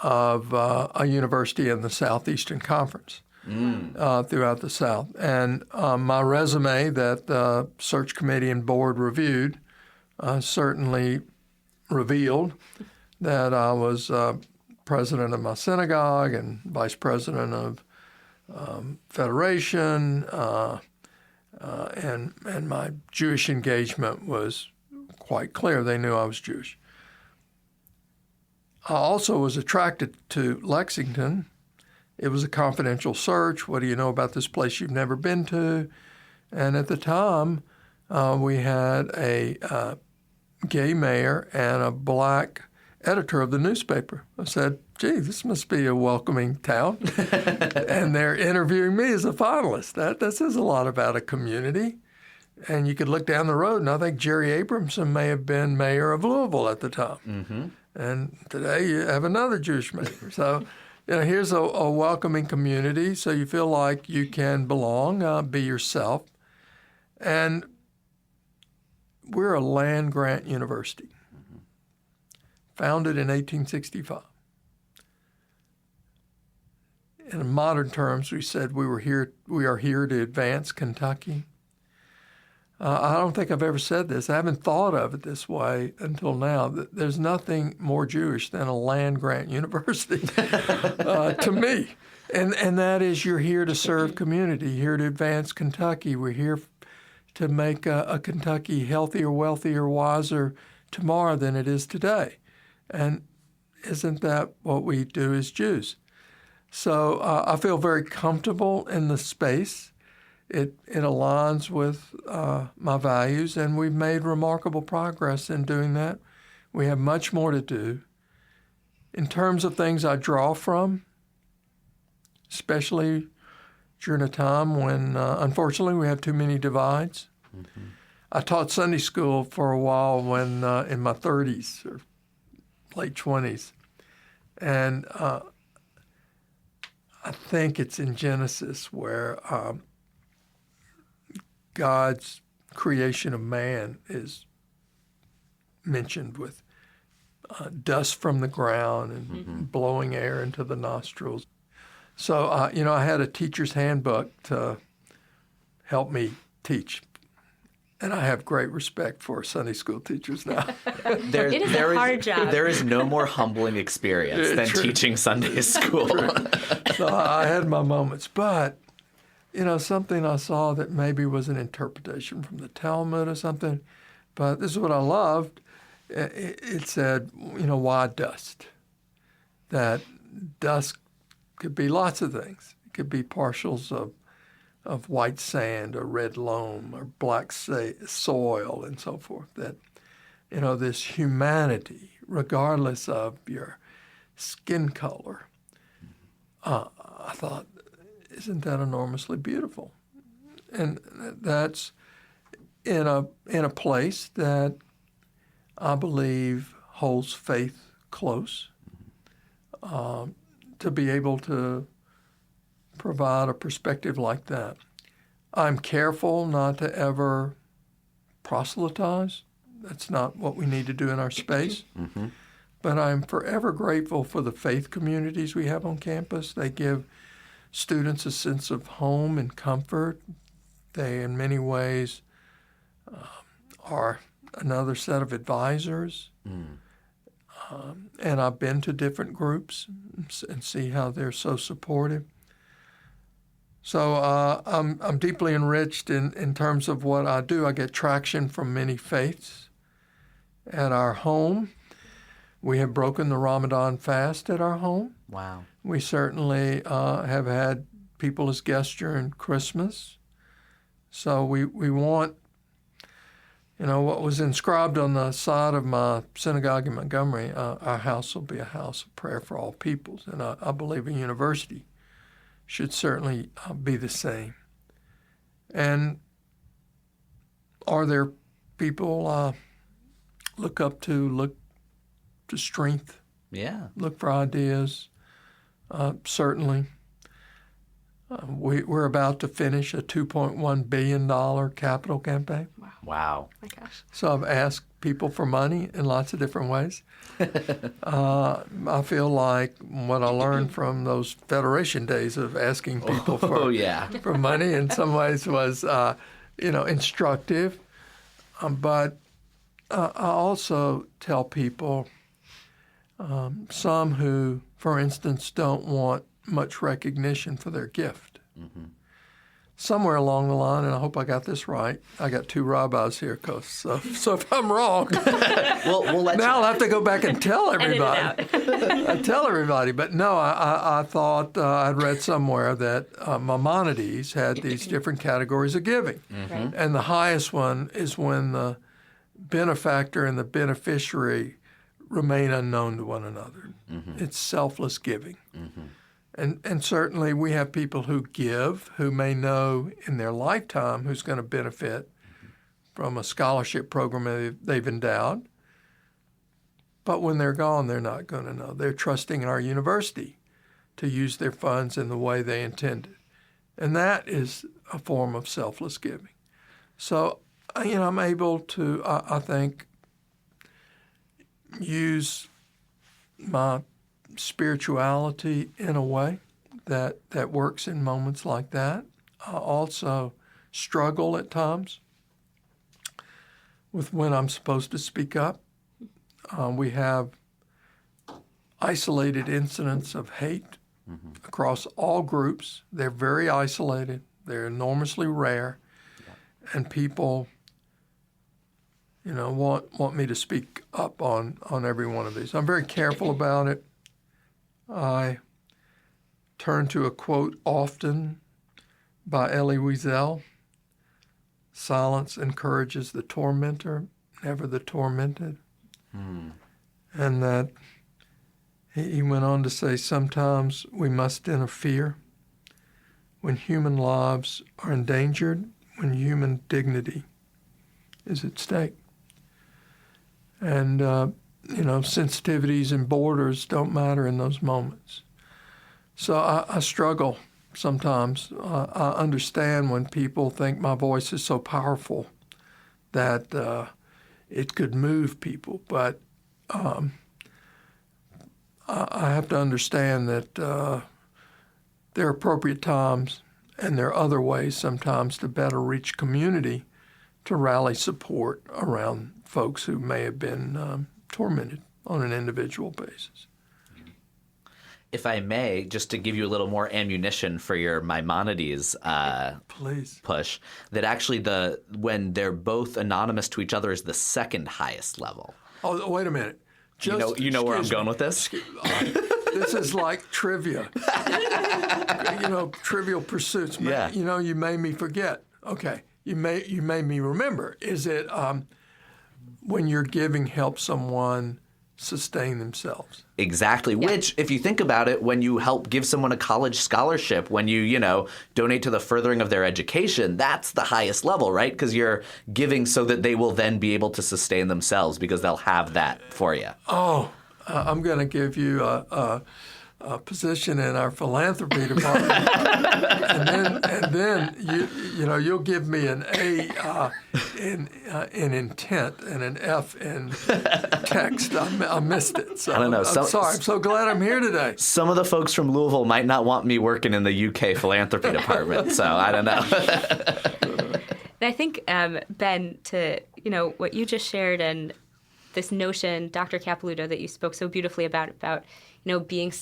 of a university in the Southeastern Conference throughout the South. And my resume that the search committee and board reviewed certainly revealed that I was president of my synagogue and vice president of Federation, and my Jewish engagement was quite clear. They knew I was Jewish. I also was attracted to Lexington. It was a confidential search. What do you know about this place you've never been to? And at the time, we had a gay mayor and a black editor of the newspaper. I said, gee, this must be a welcoming town. And they're interviewing me as a finalist. That says a lot about a community. And you could look down the road, and I think Jerry Abramson may have been mayor of Louisville at the time. Mm-hmm. And today you have another Jewish mayor. So, here's a welcoming community, so you feel like you can belong, be yourself. And we're a land-grant university, founded in 1865. In modern terms, we said we are here to advance Kentucky. I don't think I've ever said this. I haven't thought of it this way until now. There's nothing more Jewish than a land-grant university to me. And that is, you're here to serve community, here to advance Kentucky. We're here to make a Kentucky healthier, wealthier, wiser tomorrow than it is today. And isn't that what we do as Jews? So I feel very comfortable in the space. It aligns with my values, and we've made remarkable progress in doing that. We have much more to do. In terms of things I draw from, especially during a time when, unfortunately, we have too many divides. Mm-hmm. I taught Sunday school for a while when in my 30s or late 20s. And I think it's in Genesis where God's creation of man is mentioned with dust from the ground and blowing air into the nostrils. So, I had a teacher's handbook to help me teach. And I have great respect for Sunday school teachers now. It is a hard job. There is no more humbling experience than teaching Sunday school. So I had my moments. But, something I saw that maybe was an interpretation from the Talmud or something, but this is what I loved. It said, why dust? That dust could be lots of things. It could be partials of white sand or red loam or black soil and so forth. That, this humanity, regardless of your skin color, I thought, isn't that enormously beautiful? And that's in a place that I believe holds faith close, to be able to provide a perspective like that. I'm careful not to ever proselytize. That's not what we need to do in our space. Mm-hmm. But I'm forever grateful for the faith communities we have on campus. They give students a sense of home and comfort. They, in many ways, are another set of advisors. And I've been to different groups and see how they're so supportive. So I'm deeply enriched in terms of what I do. I get traction from many faiths. At our home, we have broken the Ramadan fast at our home. Wow. We certainly have had people as guests during Christmas. So we want, what was inscribed on the side of my synagogue in Montgomery, our house will be a house of prayer for all peoples. And I believe a university should certainly be the same. And are there people look to strength? Yeah. Look for ideas? Certainly. We're about to finish a $2.1 billion capital campaign. Wow. Oh my gosh. So I've asked people for money in lots of different ways. I feel like what I learned from those Federation days of asking people for money in some ways was, instructive. But I also tell people, some who, for instance, don't want much recognition for their gift. Mm-hmm. Somewhere along the line, and I hope I got this right, I got two rabbis here, so if I'm wrong, we'll let now I'll have to go back and tell everybody. Tell everybody. But no, I thought I'd read somewhere that Maimonides had these different categories of giving. Mm-hmm. And the highest one is when the benefactor and the beneficiary remain unknown to one another. Mm-hmm. It's selfless giving. Mm-hmm. And certainly we have people who give, who may know in their lifetime who's going to benefit from a scholarship program they've endowed. But when they're gone, they're not going to know. They're trusting our university to use their funds in the way they intended. And that is a form of selfless giving. So, I'm able to, I think, use my spirituality in a way that works in moments like that. I also struggle at times with when I'm supposed to speak up. We have isolated incidents of hate across all groups. They're very isolated. They're enormously rare. And people, want me to speak up on every one of these. I'm very careful about it. I turn to a quote often by Elie Wiesel: "Silence encourages the tormentor, never the tormented." And that he went on to say, sometimes we must interfere when human lives are endangered, when human dignity is at stake. And, sensitivities and borders don't matter in those moments. So I struggle sometimes. I understand when people think my voice is so powerful that it could move people, but I have to understand that there are appropriate times and there are other ways sometimes to better reach community to rally support around folks who may have been tormented on an individual basis. If I may, just to give you a little more ammunition for your Maimonides Please. push, that actually when they're both anonymous to each other is the second highest level. Oh, wait a minute. You know where I'm going with this? This is like trivia. Trivial pursuits. Yeah. You made me forget. Okay. You made me remember. Is it when you're giving help someone sustain themselves? Exactly. Yeah. Which, if you think about it, when you help give someone a college scholarship, when you, donate to the furthering of their education, that's the highest level, right? Because you're giving so that they will then be able to sustain themselves because they'll have that for you. Oh, I'm going to give you a position in our philanthropy department, and then you'll give me an A in intent and an F in text. I missed it. So I don't know. I'm sorry. I'm so glad I'm here today. Some of the folks from Louisville might not want me working in the UK philanthropy department, so I don't know. And I think, Ben, to what you just shared and this notion, Dr. Capiluto, that you spoke so beautifully about being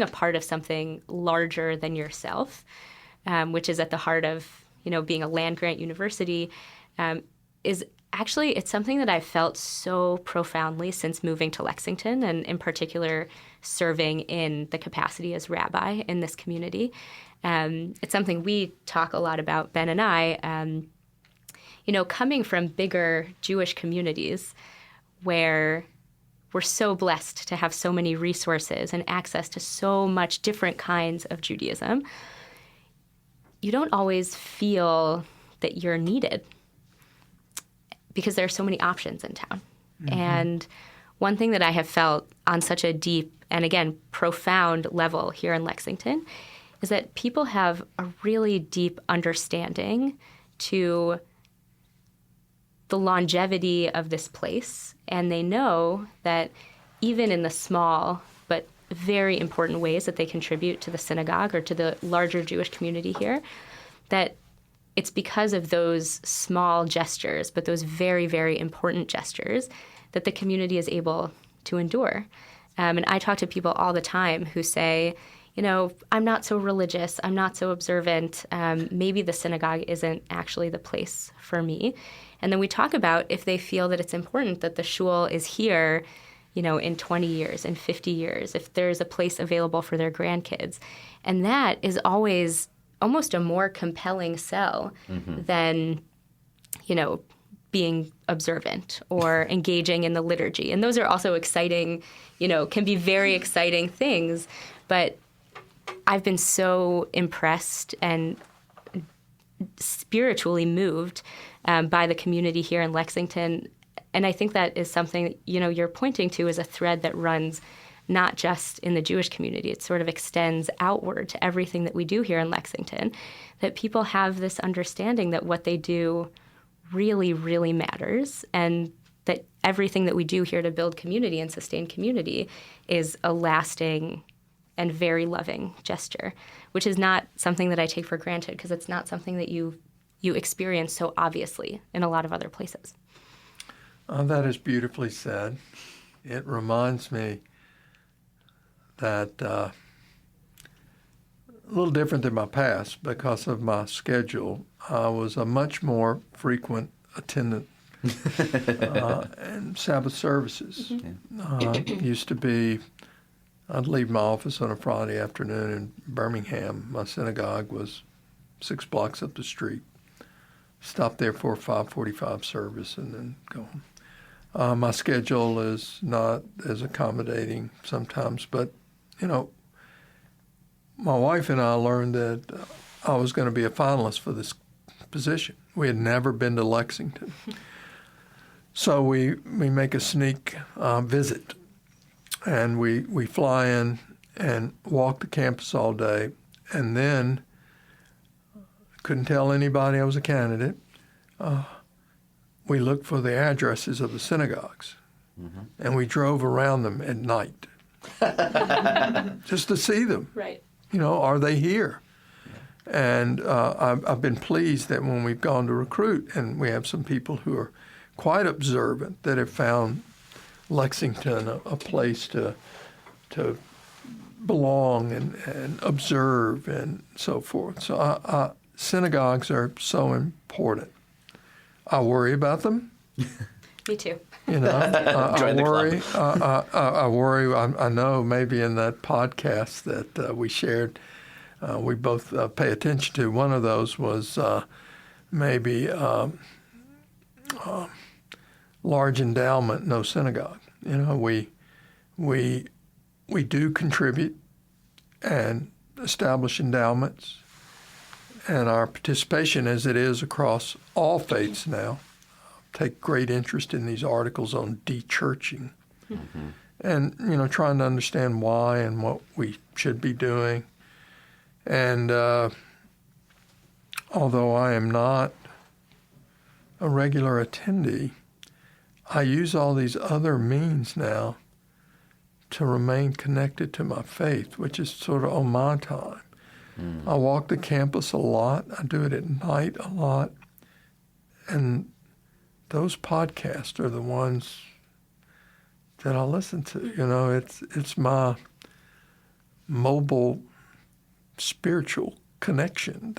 a part of something larger than yourself, which is at the heart of, being a land-grant university, is actually, it's something that I've felt so profoundly since moving to Lexington, and in particular, serving in the capacity as rabbi in this community. It's something we talk a lot about, Ben and I, coming from bigger Jewish communities where we're so blessed to have so many resources and access to so much different kinds of Judaism, you don't always feel that you're needed because there are so many options in town. Mm-hmm. And one thing that I have felt on such a deep and, again, profound level here in Lexington is that people have a really deep understanding to the longevity of this place, and they know that even in the small but very important ways that they contribute to the synagogue or to the larger Jewish community here, that it's because of those small gestures, but those very, very important gestures, that the community is able to endure. And I talk to people all the time who say, I'm not so religious, I'm not so observant, maybe the synagogue isn't actually the place for me. And then we talk about if they feel that it's important that the shul is here, in 20 years, in 50 years, if there's a place available for their grandkids. And that is always almost a more compelling sell than, being observant or engaging in the liturgy. And those are also exciting, can be very exciting things. But I've been so impressed and spiritually moved by the community here in Lexington. And I think that is something, you're pointing to as a thread that runs not just in the Jewish community. It sort of extends outward to everything that we do here in Lexington, that people have this understanding that what they do really, really matters, and that everything that we do here to build community and sustain community is a lasting and very loving gesture, which is not something that I take for granted, because it's not something that you experience so obviously in a lot of other places. That is beautifully said. It reminds me that a little different than my past, because of my schedule, I was a much more frequent attendant and Sabbath services. Used to be, I'd leave my office on a Friday afternoon in Birmingham. My synagogue was 6 blocks up the street. Stop there for a 5:45 service and then go home. My schedule is not as accommodating sometimes, but, my wife and I learned that I was going to be a finalist for this position. We had never been to Lexington. So we make a sneak visit, and we fly in and walk the campus all day, and then couldn't tell anybody I was a candidate. We looked for the addresses of the synagogues, and we drove around them at night just to see them. Right. Are they here? And I've been pleased that when we've gone to recruit, and we have some people who are quite observant that have found Lexington a place to belong and observe and so forth. So synagogues are so important. I worry about them. Me too. I worry. I worry. I know maybe in that podcast that we shared, we both pay attention to. One of those was maybe large endowment, no synagogue. We do contribute and establish endowments, and our participation, as it is across all faiths now, take great interest in these articles on de-churching, and trying to understand why and what we should be doing. And although I am not a regular attendee, I use all these other means now to remain connected to my faith, which is sort of on my time. I walk the campus a lot. I do it at night a lot. And those podcasts are the ones that I listen to. It's my mobile spiritual connection.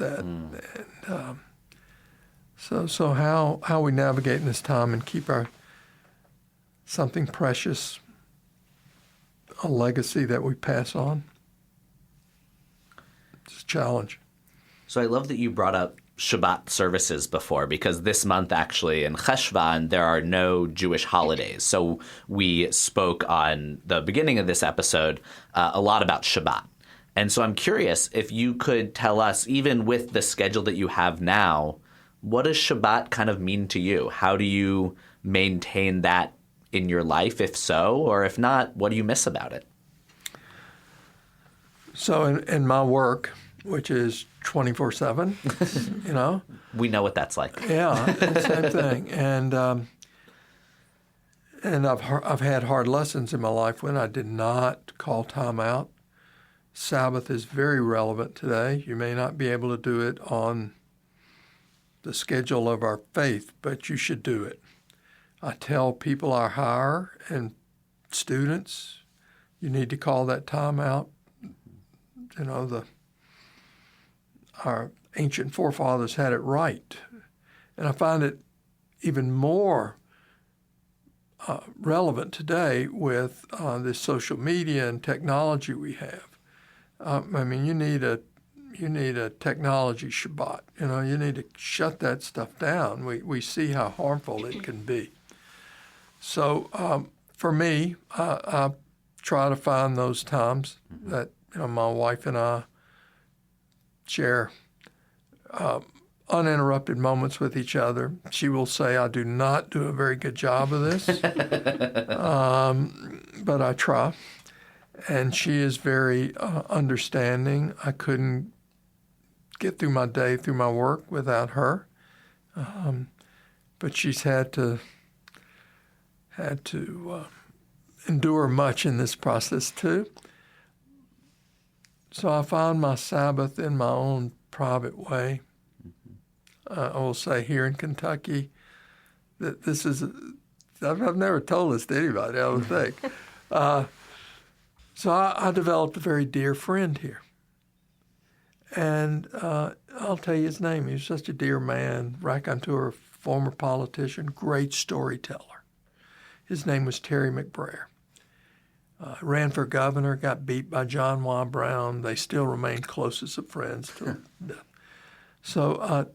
So how we navigate in this time and keep our something precious, a legacy that we pass on. It's a challenge. So I love that you brought up Shabbat services before, because this month actually in Cheshvan there are no Jewish holidays. So we spoke on the beginning of this episode a lot about Shabbat. And so I'm curious if you could tell us, even with the schedule that you have now, what does Shabbat kind of mean to you? How do you maintain that in your life, if so, or if not, what do you miss about it? So in my work, which is 24/7, We know what that's like. Yeah, same thing. And I've had hard lessons in my life when I did not call time out. Sabbath is very relevant today. You may not be able to do it on the schedule of our faith, but you should do it. I tell people I hire and students, you need to call that time out. Our ancient forefathers had it right. And I find it even more relevant today with this social media and technology we have. You need a technology Shabbat. You need to shut that stuff down. We see how harmful it can be. So for me, I try to find those times that my wife and I share uninterrupted moments with each other. She will say I do not do a very good job of this, but I try. And she is very understanding. I couldn't get through my day, through my work without her. But she's had to endure much in this process too. So I found my Sabbath in my own private way. I will say here in Kentucky that this is, I've never told this to anybody, I don't think. So I developed a very dear friend here. And I'll tell you his name. He was such a dear man, raconteur, former politician, great storyteller. His name was Terry McBrayer. Ran for governor, got beat by John Y. Brown. They still remain closest of friends till death. So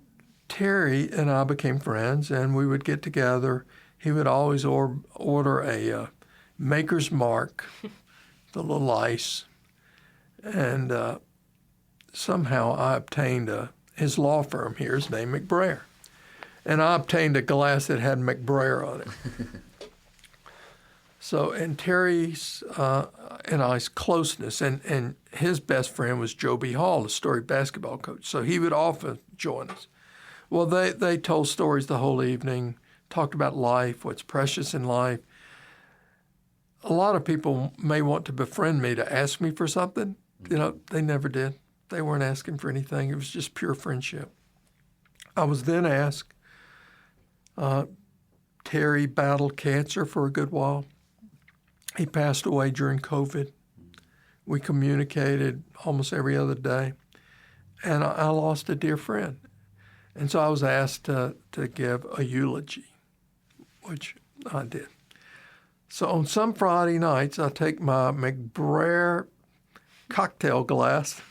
Terry and I became friends, and we would get together. He would always order a Maker's Mark, the little ice, and somehow I obtained his law firm here is named McBrayer, and I obtained a glass that had McBrayer on it. So, and Terry's and I's closeness, and his best friend was Joe B. Hall, the storied basketball coach. So he would often join us. Well, they told stories the whole evening, talked about life, what's precious in life. A lot of people may want to befriend me to ask me for something. You know, they never did. They weren't asking for anything. It was just pure friendship. I was then asked. Terry battled cancer for a good while. He passed away during COVID. We communicated almost every other day. And I lost a dear friend. And so I was asked to give a eulogy, which I did. So on some Friday nights, I take my McBrayer cocktail glass,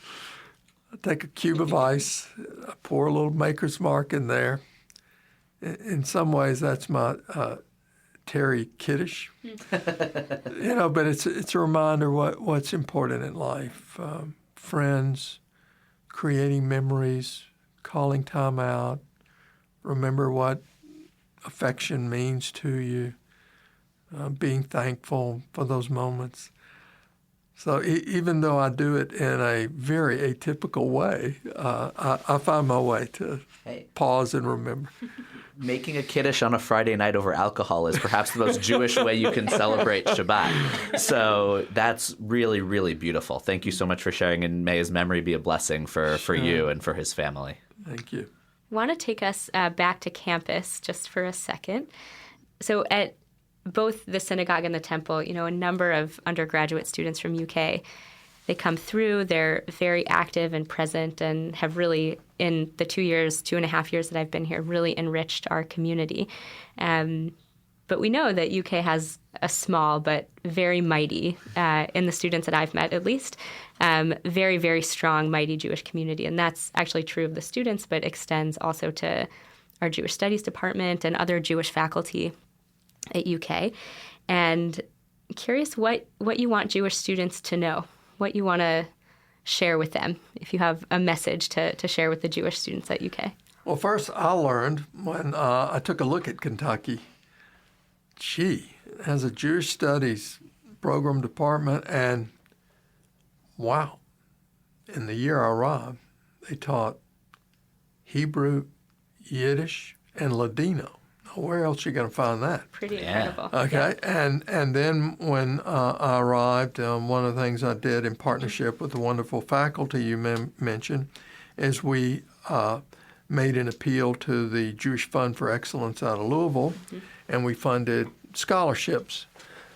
I take a cube of ice, I pour a little Maker's Mark in there. In some ways, that's my Terry Kiddush, but it's a reminder what's important in life. Friends, creating memories, calling time out, remember what affection means to you, being thankful for those moments. So even though I do it in a very atypical way, I find my way to pause and remember. Making a kiddush on a Friday night over alcohol is perhaps the most Jewish way you can celebrate Shabbat. So that's really, really beautiful. Thank you so much for sharing, and may his memory be a blessing for you and for his family. Thank you. I want to take us back to campus just for a second. So at both the synagogue and the temple, a number of undergraduate students from UK, they come through, they're very active and present and have really, in the 2.5 years that I've been here, really enriched our community. But we know that UK has a small but very mighty, in the students that I've met at least, very, very strong, mighty Jewish community. And that's actually true of the students, but extends also to our Jewish Studies department and other Jewish faculty at UK. And I'm curious what you want Jewish students to know, what you want to share with them, if you have a message to share with the Jewish students at UK. Well, first, I learned when I took a look at Kentucky, it has a Jewish Studies program department, and wow, in the year I arrived, they taught Hebrew, Yiddish, and Ladino. Where else are you going to find that? Pretty incredible. Okay, yeah. And then when I arrived, one of the things I did in partnership with the wonderful faculty you mentioned is we made an appeal to the Jewish Fund for Excellence out of Louisville, and we funded scholarships.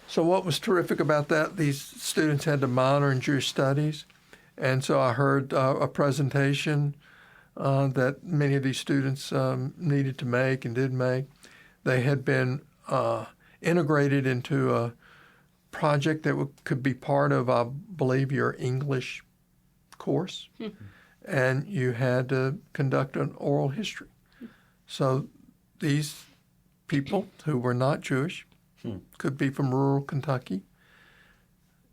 So what was terrific about that, these students had to minor in Jewish Studies, and so I heard a presentation that many of these students needed to make and did make. They had been integrated into a project that could be part of, I believe, your English course, and you had to conduct an oral history. So these people who were not Jewish, could be from rural Kentucky,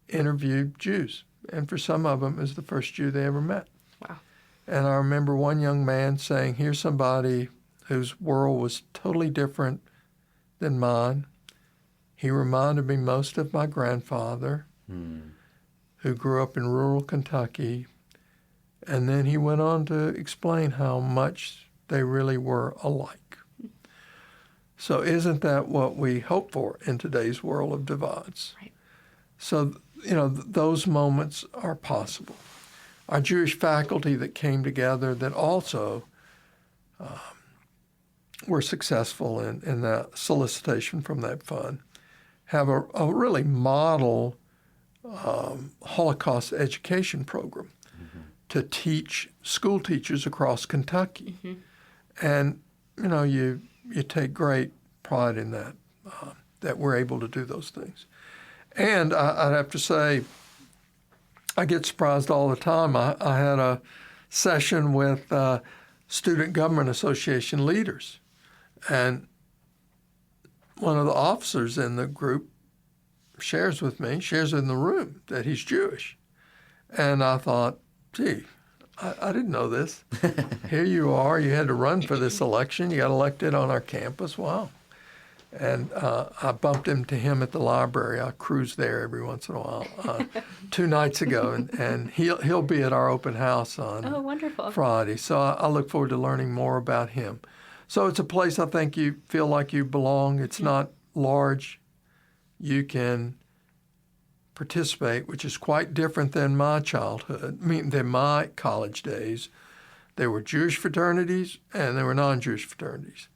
interviewed Jews. And for some of them, it was the first Jew they ever met. Wow. And I remember one young man saying, here's somebody whose world was totally different than mine. He reminded me most of my grandfather. who grew up in rural Kentucky, and then he went on to explain how much they really were alike. So isn't that what we hope for in today's world of divides? Right. So, those moments are possible. Our Jewish faculty that came together that also were successful in that solicitation from that fund have a really model Holocaust education program to teach school teachers across Kentucky. And, you take great pride in that, that we're able to do those things. And I'd have to say, I get surprised all the time. I had a session with Student Government Association leaders, and one of the officers in the group shares in the room that he's Jewish. And I thought, gee, I didn't know this. Here you are. You had to run for this election. You got elected on our campus. Wow. And I bumped into him at the library. I cruise there every once in a while 2 nights ago, and he'll be at our open house on wonderful. Friday. So I look forward to learning more about him. So it's a place I think you feel like you belong. It's not large. You can participate, which is quite different than my childhood. Than my college days. There were Jewish fraternities and there were non-Jewish fraternities.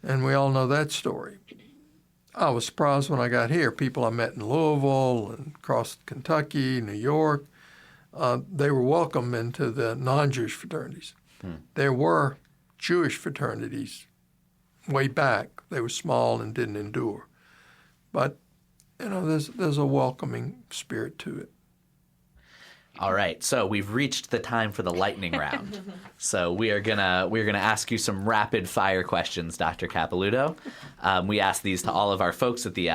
And we all know that story. I was surprised when I got here. People I met in Louisville and across Kentucky, New York, they were welcome into the non-Jewish fraternities. There were Jewish fraternities way back. They were small and didn't endure. But, there's a welcoming spirit to it. All right, so we've reached the time for the lightning round. So we're gonna ask you some rapid fire questions, Dr. Capiluto. We ask these to all of our folks at the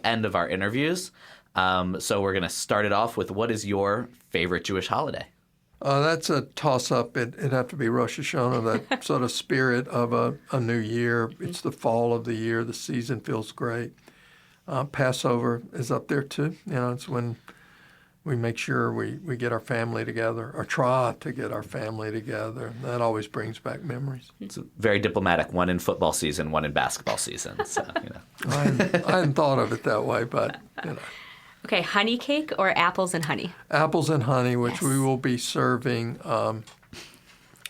end of our interviews. So we're gonna start it off with, what is your favorite Jewish holiday? That's a toss-up. It'd have to be Rosh Hashanah, that sort of spirit of a new year. It's the fall of the year. The season feels great. Passover is up there too. It's when we make sure we get our family together, or try to get our family together. That always brings back memories. It's very diplomatic. One in football season, one in basketball season. So, I hadn't thought of it that way, but Okay, honey cake or apples and honey? Apples and honey, which we will be serving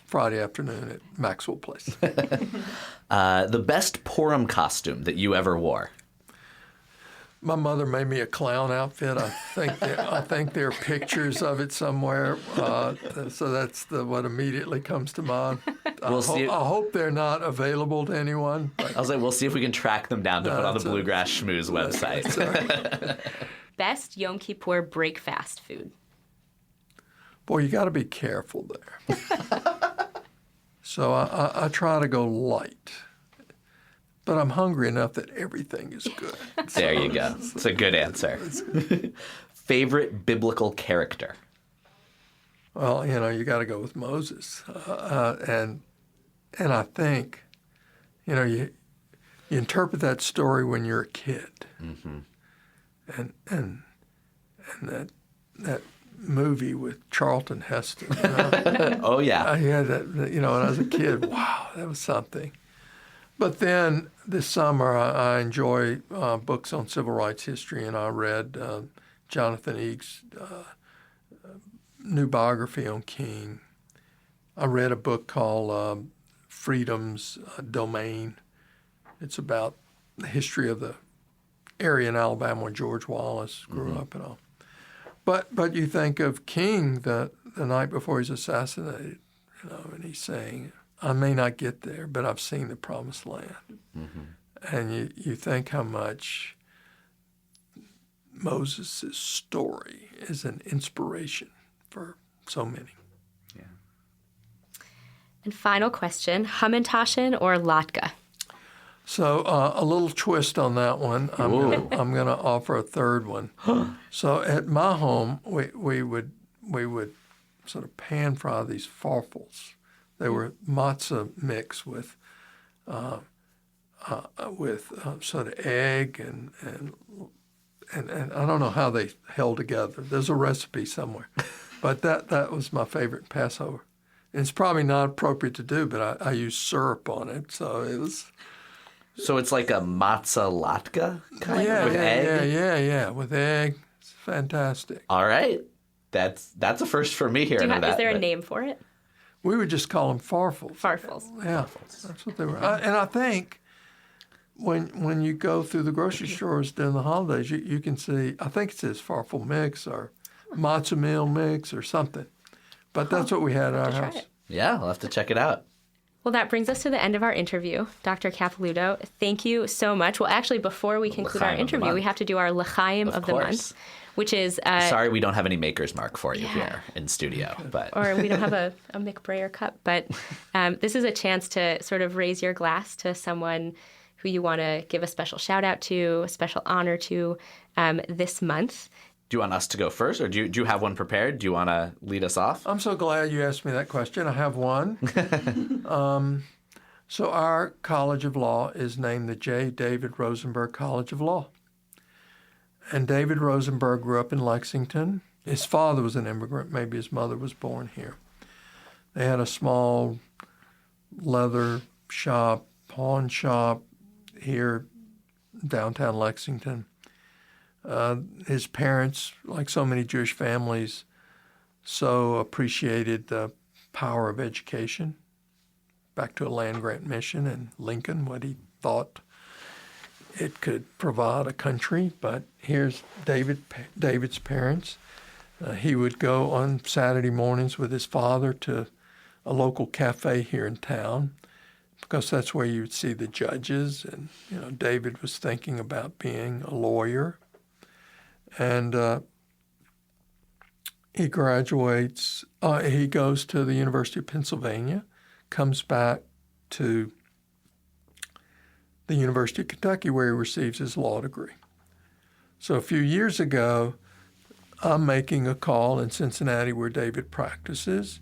Friday afternoon at Maxwell Place. The best Purim costume that you ever wore? My mother made me a clown outfit. I think there are pictures of it somewhere. So that's what immediately comes to mind. I hope they're not available to anyone. I was like, we'll see if we can track them down to put on the Bluegrass Schmooze website. Best Yom Kippur break fast food? Boy, you got to be careful there. So I try to go light. But I'm hungry enough that everything is good. There you go. It's a good answer. Favorite biblical character? Well, you got to go with Moses. And I think, you interpret that story when you're a kid. Mm-hmm. And that movie with Charlton Heston. Oh, yeah. I had that, when I was a kid, wow, that was something. But then this summer, I enjoy books on civil rights history, and I read Jonathan Eag's new biography on King. I read a book called Freedom's Domain. It's about the history of the area in Alabama where George Wallace grew up and all. But you think of King the night before he's assassinated, and he's saying, I may not get there, but I've seen the promised land. Mm-hmm. And you think how much Moses' story is an inspiration for so many. Yeah. And final question, Hamantaschen or Latke? So a little twist on that one. I'm going to offer a third one. So at my home, we would sort of pan fry these farfels. They were matzah mix with sort of egg and and I don't know how they held together. There's a recipe somewhere. But that was my favorite Passover. And it's probably not appropriate to do, but I used syrup on it, so it was... So it's like a matzah latke kind yeah, of with egg? Yeah, with egg. It's fantastic. All right. That's a first for me here. Is there a name for it? We would just call them farfels. Farfels. Yeah, that's what they were. And I think when you go through the grocery stores during the holidays, you can see, I think it says farfel mix or matzah meal mix or something. But that's what we had at our house. Yeah, I'll have to check it out. Well, that brings us to the end of our interview. Dr. Capiluto, thank you so much. Well, actually, before we conclude our interview, we have to do our l'chaim of the month, which is... Sorry we don't have any Maker's Mark for you here in studio. But or we don't have a McBrayer cup. But this is a chance to sort of raise your glass to someone who you want to give a special shout out to, a special honor to this month. Do you want us to go first, or do you have one prepared? Do you want to lead us off? I'm so glad you asked me that question. I have one. So our College of Law is named the J. David Rosenberg College of Law. And David Rosenberg grew up in Lexington. His father was an immigrant. Maybe his mother was born here. They had a small leather shop, pawn shop here downtown Lexington. His parents, like so many Jewish families, so appreciated the power of education. Back to a land-grant mission in Lincoln, what he thought it could provide a country. But here's David's parents. He would go on Saturday mornings with his father to a local cafe here in town, because that's where you would see the judges. And, David was thinking about being a lawyer. And he graduates, he goes to the University of Pennsylvania, comes back to the University of Kentucky where he receives his law degree. So a few years ago, I'm making a call in Cincinnati where David practices.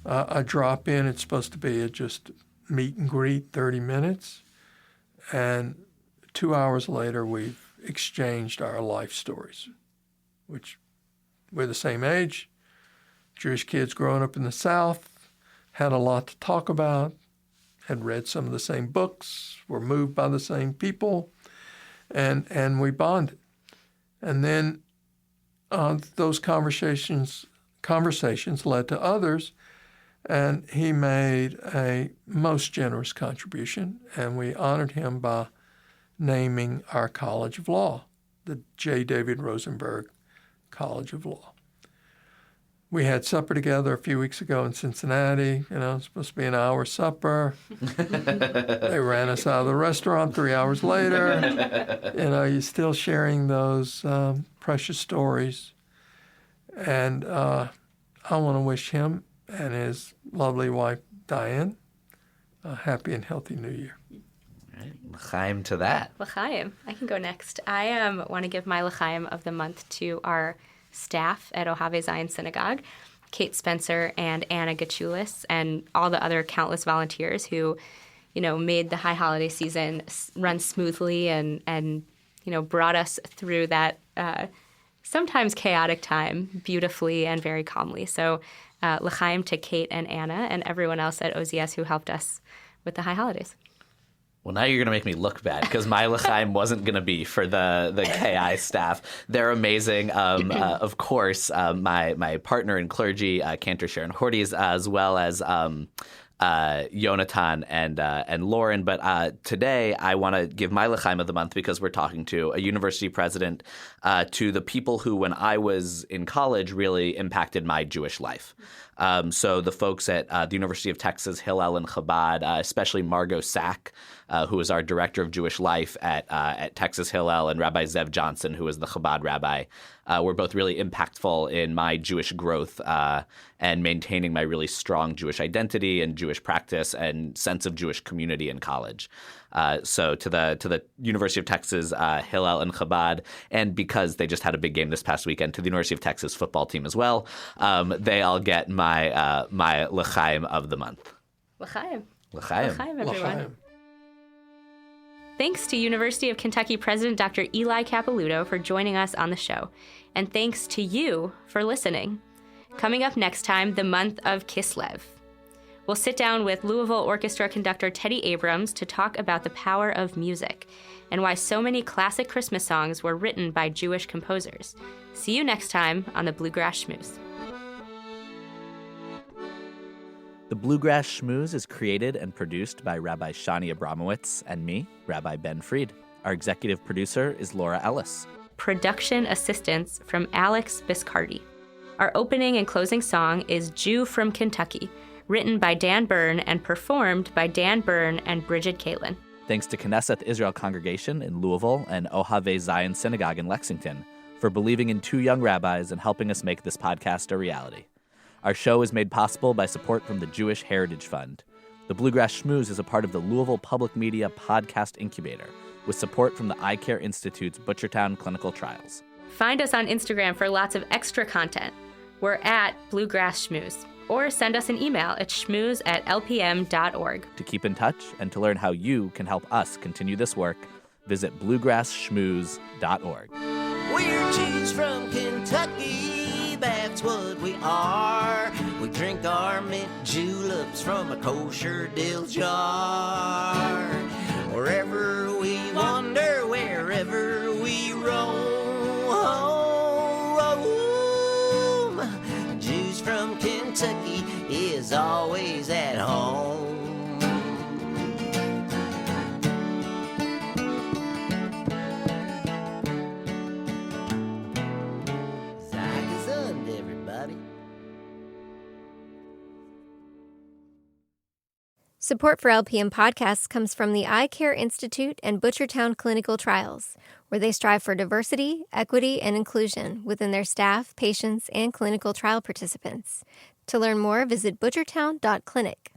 I drop in, it's supposed to be a just meet and greet, 30 minutes. And 2 hours later, we've exchanged our life stories, which we're the same age, Jewish kids growing up in the South, had a lot to talk about, had read some of the same books, were moved by the same people, and we bonded. And then those conversations led to others, and he made a most generous contribution, and we honored him by naming our College of Law, the J. David Rosenberg College of Law. We had supper together a few weeks ago in Cincinnati. It's supposed to be an hour supper. They ran us out of the restaurant 3 hours later. You're still sharing those precious stories. And I want to wish him and his lovely wife, Diane, a happy and healthy New Year. L'chaim to that. L'chaim. I can go next. I want to give my l'chaim of the month to our staff at Ohave Zion Synagogue, Kate Spencer and Anna Gachulis, and all the other countless volunteers who, made the high holiday season run smoothly and brought us through that sometimes chaotic time beautifully and very calmly. So l'chaim to Kate and Anna and everyone else at OZS who helped us with the high holidays. Well, now you're going to make me look bad because my l'chaim wasn't going to be for the KI staff. They're amazing. Of course, my partner in clergy, Cantor Sharon Horties, as well as Yonatan and Lauren. But today I want to give my l'chaim of the month because we're talking to a university president, to the people who, when I was in college, really impacted my Jewish life. So the folks at the University of Texas, Hillel and Chabad, especially Margot Sack, who is our director of Jewish life at Texas Hillel, and Rabbi Zev Johnson, who is the Chabad rabbi, were both really impactful in my Jewish growth and maintaining my really strong Jewish identity and Jewish practice and sense of Jewish community in college. So to the University of Texas, Hillel and Chabad, and because they just had a big game this past weekend, to the University of Texas football team as well, they all get my l'chaim of the month. L'chaim. L'chaim. L'chaim, everyone. L'chaim. Thanks to University of Kentucky President Dr. Eli Capiluto for joining us on the show. And thanks to you for listening. Coming up next time, the month of Kislev. We'll sit down with Louisville Orchestra conductor Teddy Abrams to talk about the power of music and why so many classic Christmas songs were written by Jewish composers. See you next time on the Bluegrass Schmooze. The Bluegrass Schmooze is created and produced by Rabbi Shani Abramowitz and me, Rabbi Ben Fried. Our executive producer is Laura Ellis. Production assistance from Alex Biscardi. Our opening and closing song is Jew from Kentucky, written by Dan Byrne and performed by Dan Byrne and Bridget Kalin. Thanks to Knesset Israel Congregation in Louisville and Ohave Zion Synagogue in Lexington for believing in two young rabbis and helping us make this podcast a reality. Our show is made possible by support from the Jewish Heritage Fund. The Bluegrass Schmooze is a part of the Louisville Public Media Podcast Incubator, with support from the Eye Care Institute's Butchertown Clinical Trials. Find us on Instagram for lots of extra content. We're at Bluegrass Schmooze. Or send us an email at schmooze@lpm.org. To keep in touch and to learn how you can help us continue this work, visit bluegrassschmooze.org. We're Jews from Kentucky, that's what we are. We drink our mint juleps from a kosher dill jar. Wherever we wander, wherever we roam, Jews from Kentucky is always at home. Zagazund, everybody. Support for LPM podcasts comes from the Eye Care Institute and Butchertown Clinical Trials, where they strive for diversity, equity, and inclusion within their staff, patients, and clinical trial participants. To learn more, visit butchertown.clinic.